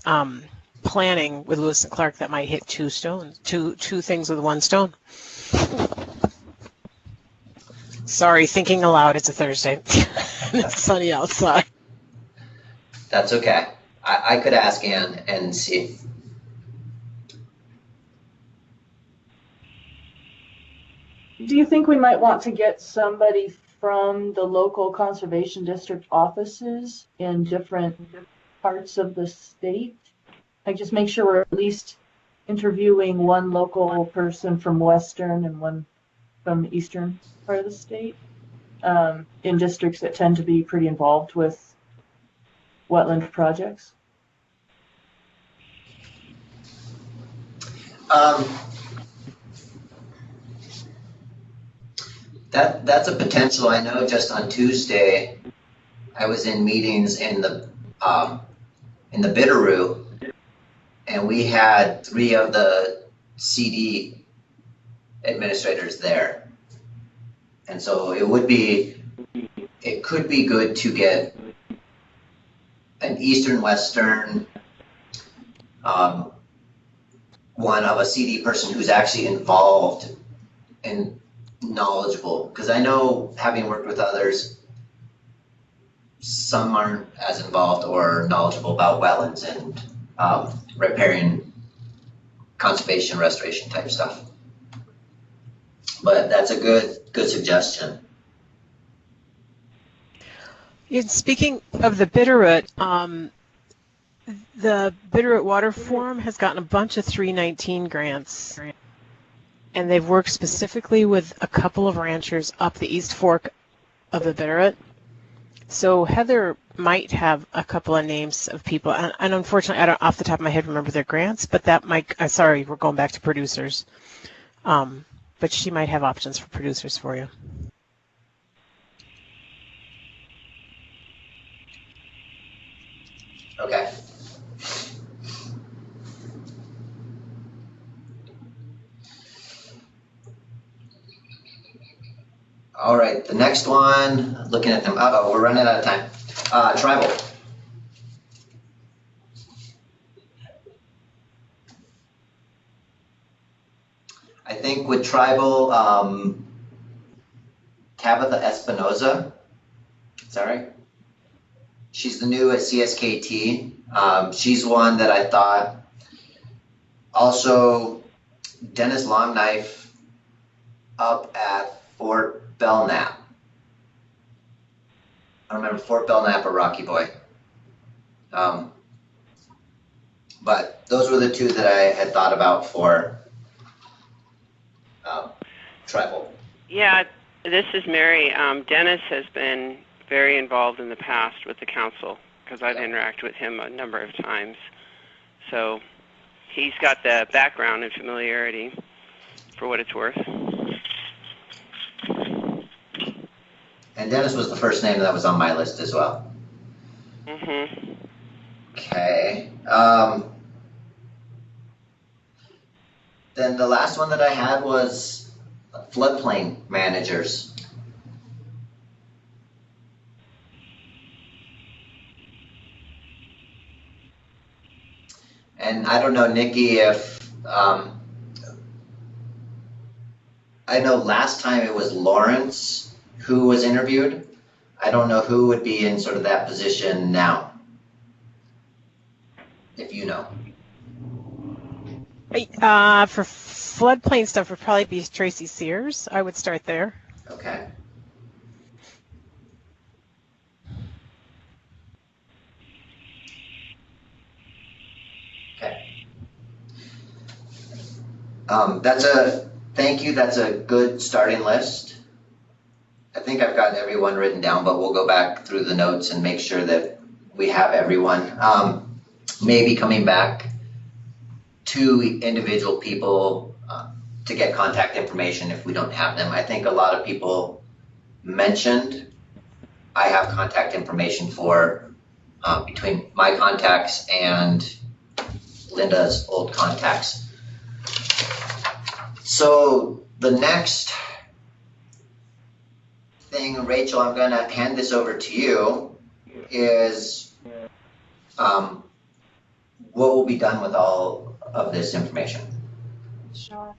planning with Lewis and Clark, that might hit two things with one stone. Sorry, thinking aloud, it's a Thursday. It's sunny outside. That's okay. I could ask Ann and see. Do you think we might want to get somebody from the local conservation district offices in different parts of the state? Like, just make sure we're at least interviewing one local person from western and one from the eastern part of the state, in districts that tend to be pretty involved with wetland projects. That's a potential. I know just on Tuesday, I was in meetings in the Bitterroot, and we had 3 of the CD administrators there. And so it could be good to get an Eastern Western one of a CD person who's actually involved and knowledgeable, because I know, having worked with others, some aren't as involved or knowledgeable about wetlands and riparian conservation restoration type stuff. But that's a good suggestion. Speaking of the Bitterroot, the Bitterroot Water Forum has gotten a bunch of 319 grants, and they've worked specifically with a couple of ranchers up the East Fork of the Bitterroot. So Heather might have a couple of names of people, and unfortunately I don't off the top of my head remember their grants, but that might, sorry, we're going back to producers. But she might have options for producers for you. Okay. All right, the next one, looking at them, uh-oh, we're running out of time. Tribal. I think with tribal, Tabitha Espinoza, is that right? She's the new at CSKT. She's one that I thought. Also, Dennis Longknife up at Fort Belknap. I don't remember Fort Belknap or Rocky Boy. But those were the 2 that I had thought about for tribal. Yeah, this is Mary. Dennis has been very involved in the past with the council because I've interacted with him a number of times. So he's got the background and familiarity for what it's worth. And Dennis was the first name that was on my list as well. Mm-hmm. Okay. Then the last one that I had was floodplain managers. And I don't know, Nikki, if, I know last time it was Lawrence who was interviewed. I don't know who would be in sort of that position now, if you know. For floodplain stuff would probably be Tracy Sears. I would start there. Okay. Thank you, that's a good starting list. I think I've got everyone written down, but we'll go back through the notes and make sure that we have everyone. Maybe coming back to individual people to get contact information if we don't have them. I think a lot of people mentioned I have contact information for between my contacts and Linda's old contacts. So the next thing, Rachel, I'm going to hand this over to you, is what will be done with all of this information? Sure.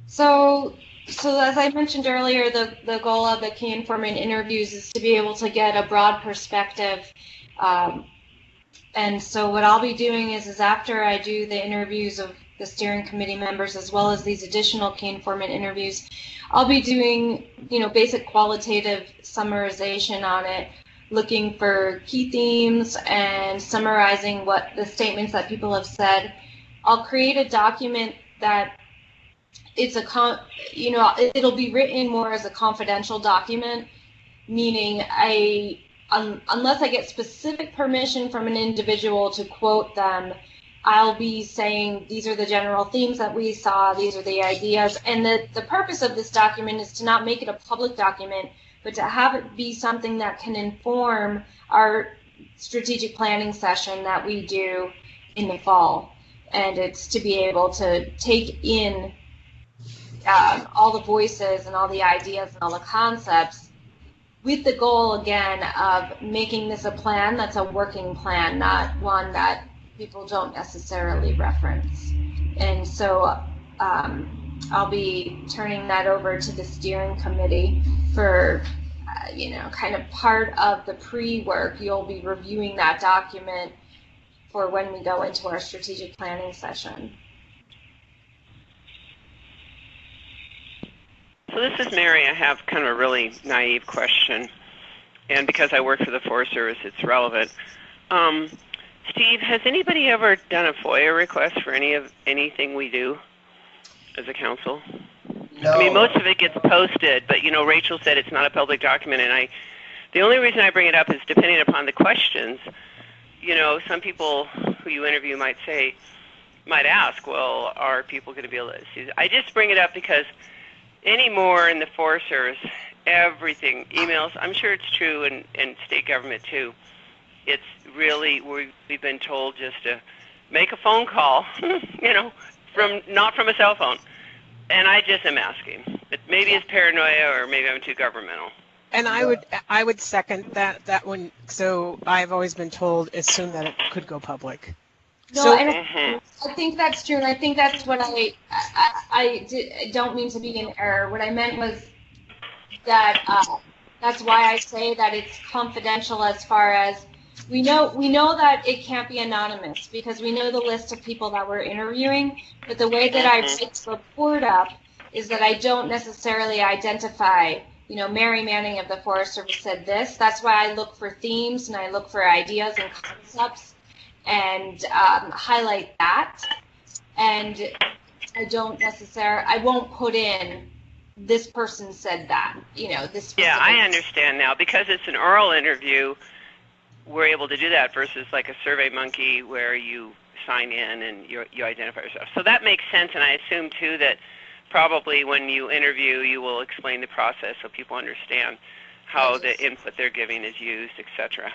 So as I mentioned earlier, the goal of the key informant interviews is to be able to get a broad perspective. And so what I'll be doing is after I do the interviews of the steering committee members as well as these additional key informant interviews, I'll be doing, basic qualitative summarization on it, looking for key themes and summarizing what the statements that people have said. I'll create a document that it'll be written more as a confidential document, meaning unless I get specific permission from an individual to quote them, I'll be saying these are the general themes that we saw, these are the ideas, and the purpose of this document is to not make it a public document, but to have it be something that can inform our strategic planning session that we do in the fall. And it's to be able to take in all the voices and all the ideas and all the concepts with the goal, again, of making this a plan that's a working plan, not one that people don't necessarily reference. And so I'll be turning that over to the steering committee for, kind of part of the pre-work. You'll be reviewing that document for when we go into our strategic planning session. So this is Mary. I have kind of a really naive question, and because I work for the Forest Service, it's relevant. Steve, has anybody ever done a FOIA request for anything we do as a council? No. I mean, most of it gets posted, but Rachel said it's not a public document, and the only reason I bring it up is depending upon the questions. Some people who you interview might ask, well, are people going to be able to see this? I just bring it up because anymore in the Forest Service, everything, emails, I'm sure it's true in state government too. It's really, we've been told just to make a phone call, not from a cell phone. And I just am asking. Maybe it's paranoia or maybe I'm too governmental. And I would second that one. So I've always been told assume that it could go public. No, I think that's true, and I think that's what I don't mean to be in error. What I meant was that that's why I say that it's confidential as far as we know that it can't be anonymous because we know the list of people that we're interviewing, but the way that I write the report up is that I don't necessarily identify, Mary Manning of the Forest Service said this. That's why I look for themes and I look for ideas and concepts and highlight that. And I won't put in this person said that, this. Yeah, I understand now. Because it's an oral interview, we're able to do that versus like a Survey Monkey where you sign in and you identify yourself. So that makes sense, and I assume too that probably when you interview you will explain the process so people understand how the input they're giving is used, etc.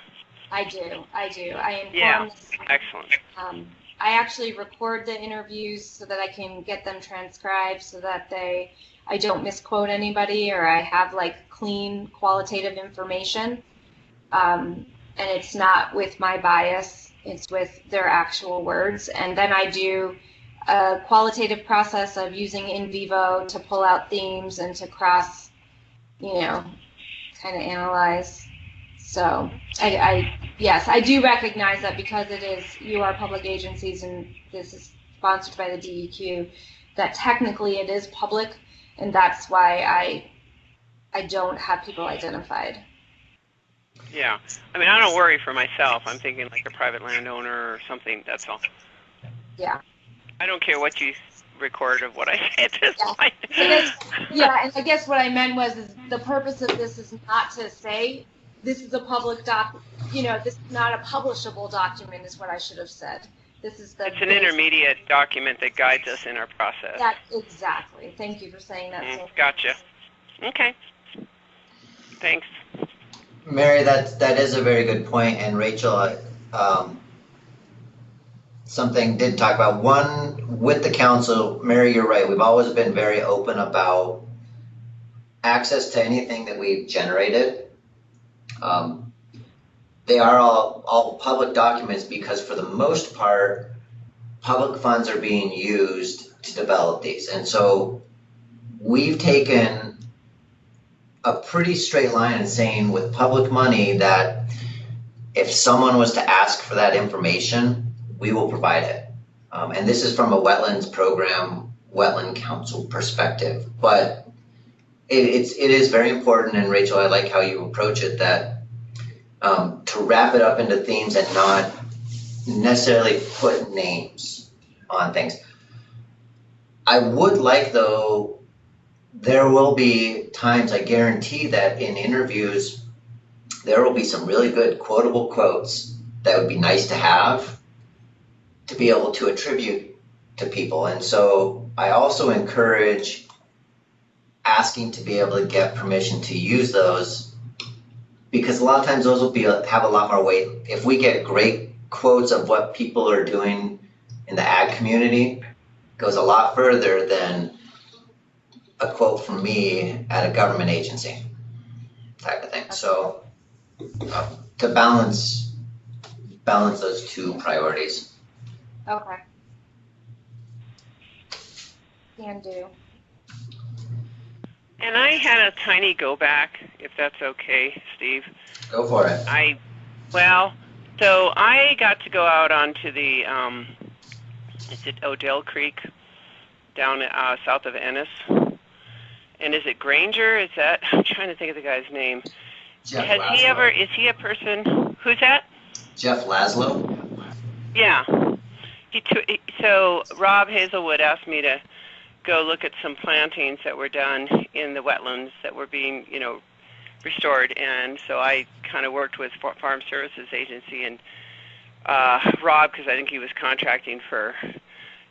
I do. I inform. Yeah, excellent. I actually record the interviews so that I can get them transcribed so that I don't misquote anybody or I have like clean qualitative information. And it's not with my bias It's with their actual words. And then I do a qualitative process of using in vivo to pull out themes and to cross, kind of analyze. So yes, I do recognize that because you are public agencies and this is sponsored by the DEQ, that technically it is public, and that's why I don't have people identified. Yeah. I mean, I don't worry for myself. I'm thinking like a private landowner or something, that's all. Yeah. I don't care what you record of what I say at this point. And I guess what I meant is the purpose of this is not to say this is a public this is not a publishable document is what I should have said. It's an intermediate document that guides us in our process. Exactly. Thank you for saying that. Gotcha. Okay. Thanks. Mary, that is a very good point, and Rachel, something did talk about one with the council. Mary, you're right. We've always been very open about access to anything that we've generated. They are all public documents because for the most part, public funds are being used to develop these. And so we've taken a pretty straight line in saying with public money that if someone was to ask for that information, we will provide it. And this is from a wetlands program, wetland council perspective. But it is very important, and Rachel, I like how you approach it, that to wrap it up into themes and not necessarily put names on things. I would like, though, there will be times, I guarantee that in interviews, there will be some really good quotable quotes that would be nice to have to be able to attribute to people. And so I also encourage asking to be able to get permission to use those, because a lot of times those will have a lot more weight. If we get great quotes of what people are doing in the ag community, it goes a lot further than a quote from me at a government agency type of thing. So to balance those two priorities. Okay. Can do. And I had a tiny go back, if that's okay, Steve. Go for it. So I got to go out onto the, is it Odell Creek down south of Ennis? And is it Granger? I'm trying to think of the guy's name. Jeff Has Laszlo. he ever, is he a person, who's that? Jeff Laszlo? Yeah. So Rob Hazelwood asked me to go look at some plantings that were done in the wetlands that were being, restored. And so I kind of worked with Farm Services Agency and Rob, because I think he was contracting for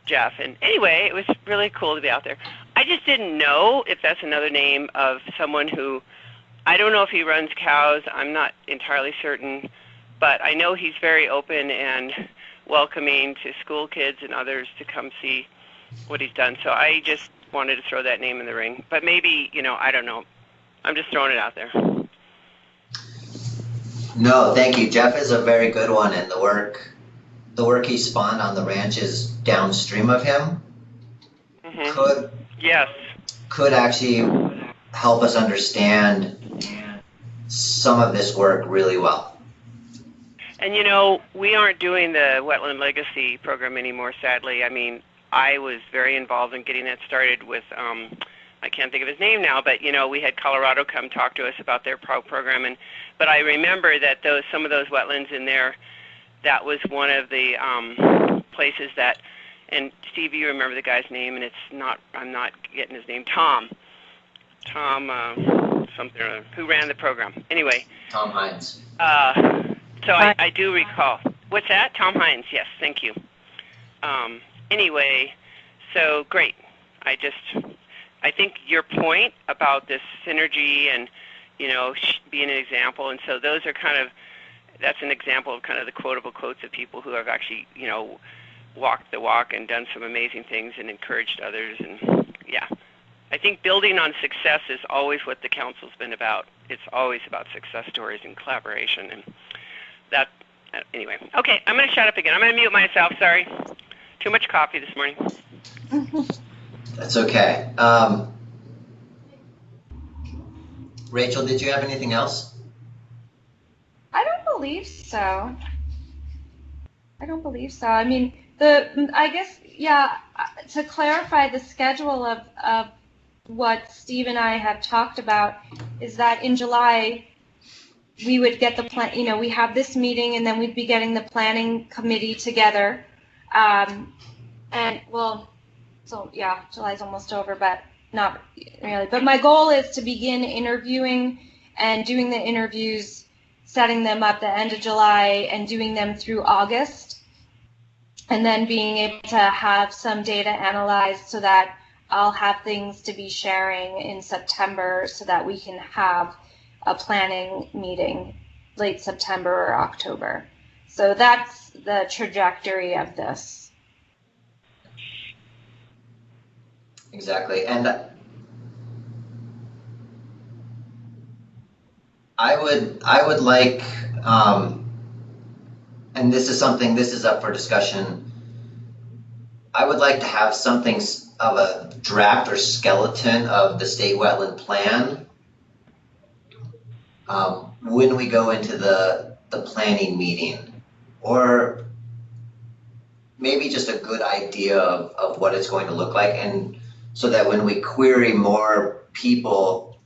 Jeff. And anyway, it was really cool to be out there. I just didn't know if that's another name of someone who, I don't know if he runs cows. I'm not entirely certain, but I know he's very open and welcoming to school kids and others to come see what he's done. So I just wanted to throw that name in the ring. But maybe, I don't know. I'm just throwing it out there. No, thank you. Jeff is a very good one, and the work he spawned on the ranch is downstream of him. Mm-hmm. Could actually help us understand some of this work really well. And we aren't doing the Wetland Legacy program anymore, sadly. I mean, I was very involved in getting that started with, I can't think of his name now, but we had Colorado come talk to us about their program, but I remember that some of those wetlands in there, that was one of the places that, and Steve, you remember the guy's name, and I'm not getting his name, Tom something or other, who ran the program. Anyway. Tom Hines. So I do recall. What's that? Tom Hines, yes, thank you. Anyway, so great. I think your point about this synergy and, being an example, and so those are that's an example of kind of the quotable quotes of people who have actually, walked the walk and done some amazing things and encouraged others. And yeah, I think building on success is always what the council's been about. It's always about success stories and collaboration, and that Anyway, okay, I'm going to shut up again. I'm going to mute myself. Sorry. Too much coffee this morning. That's okay. Rachel, did you have anything else? I don't believe so. I mean, I guess, yeah, to clarify the schedule of what Steve and I have talked about is that in July, we would get the plan, we have this meeting and then we'd be getting the planning committee together. And well, so yeah, July's almost over, but not really. But my goal is to begin interviewing and doing the interviews, setting them up the end of July and doing them through August. And then being able to have some data analyzed so that I'll have things to be sharing in September so that we can have a planning meeting late September or October. So that's the trajectory of this. Exactly. And I would like, and this is up for discussion. I would like to have something of a draft or skeleton of the state wetland plan when we go into the planning meeting, or maybe just a good idea of what it's going to look like, and so that when we query more people,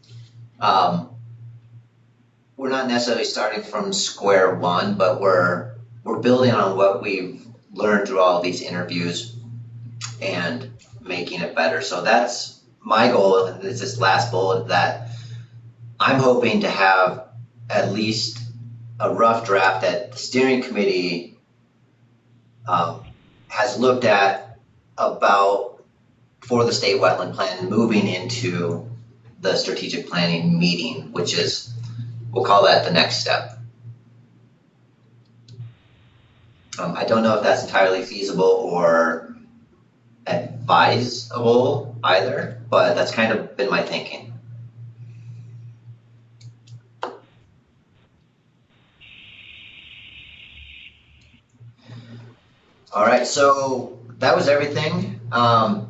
we're not necessarily starting from square one, but we're building on what we've learned through all these interviews and making it better. So that's my goal. And it's this last bullet that I'm hoping to have at least a rough draft that the steering committee has looked at about for the state wetland plan moving into the strategic planning meeting, which is, we'll call that the next step. I don't know if that's entirely feasible or advisable either, but that's kind of been my thinking. All right, so that was everything. I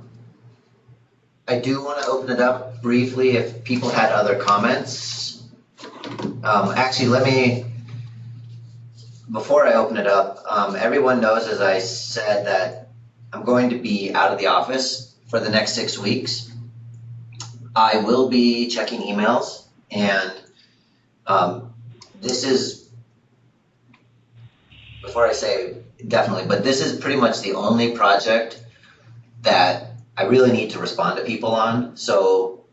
do want to open it up briefly if people had other comments. Actually, before I open it up, everyone knows, as I said, that I'm going to be out of the office for the next 6 weeks. I will be checking emails, and this is, before I say definitely, but this is pretty much the only project that I really need to respond to people on. So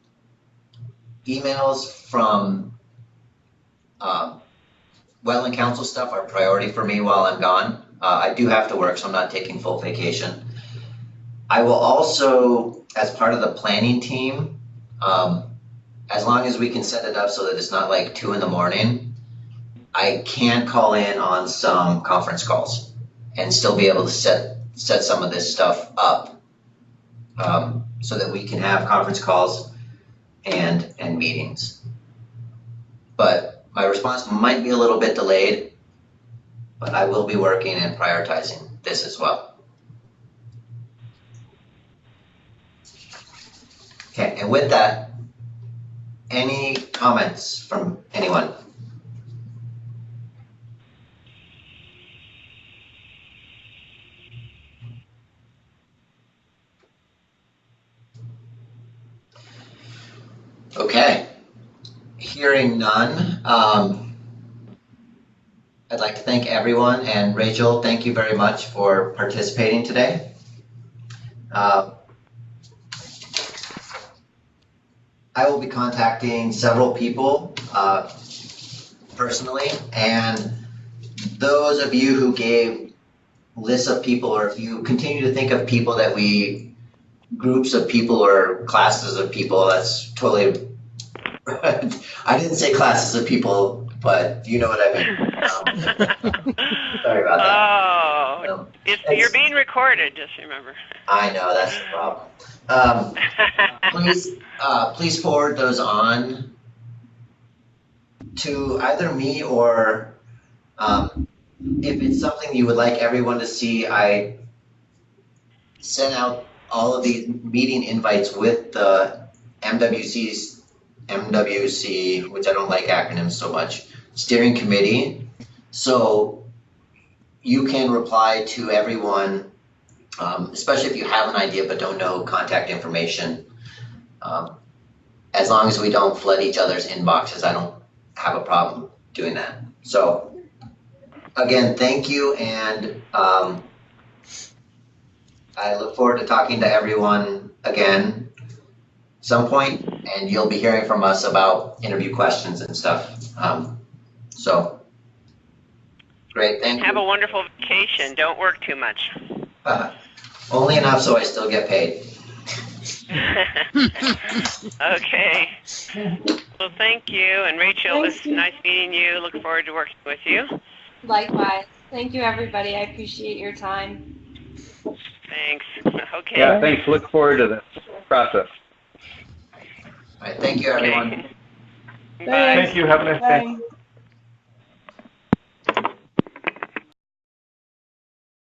emails from Wetland Council stuff are priority for me while I'm gone. I do have to work, so I'm not taking full vacation. I will also, as part of the planning team, as long as we can set it up so that it's not like 2 a.m, I can call in on some conference calls and still be able to set some of this stuff up so that we can have conference calls and meetings. But my response might be a little bit delayed, but I will be working and prioritizing this as well. Okay, and with that, any comments from anyone? Okay, hearing none, I'd like to thank everyone, and Rachel, thank you very much for participating today. I will be contacting several people personally, and those of you who gave lists of people, or if you continue to think of people that groups of people or classes of people, that's totally, I didn't say classes of people, but you know what I mean. Sorry about that. Oh, you're being recorded, just remember. I know, that's the problem. Please forward those on to either me or if it's something you would like everyone to see, I sent out all of these meeting invites with the MWC, which I don't like acronyms so much, steering committee. So you can reply to everyone, especially if you have an idea but don't know contact information. As long as we don't flood each other's inboxes, I don't have a problem doing that. So again, thank you, and I look forward to talking to everyone again some point, and you'll be hearing from us about interview questions and stuff. So great, thank you. Have a wonderful vacation. Don't work too much. Only enough so I still get paid. Okay. Well, thank you. And Rachel, it was nice meeting you. Look forward to working with you. Likewise. Thank you, everybody. I appreciate your time. Thanks. Okay. Yeah, thanks. Look forward to this process. All right, thank you, everyone. Bye. Thank you. Have a nice day. Bye.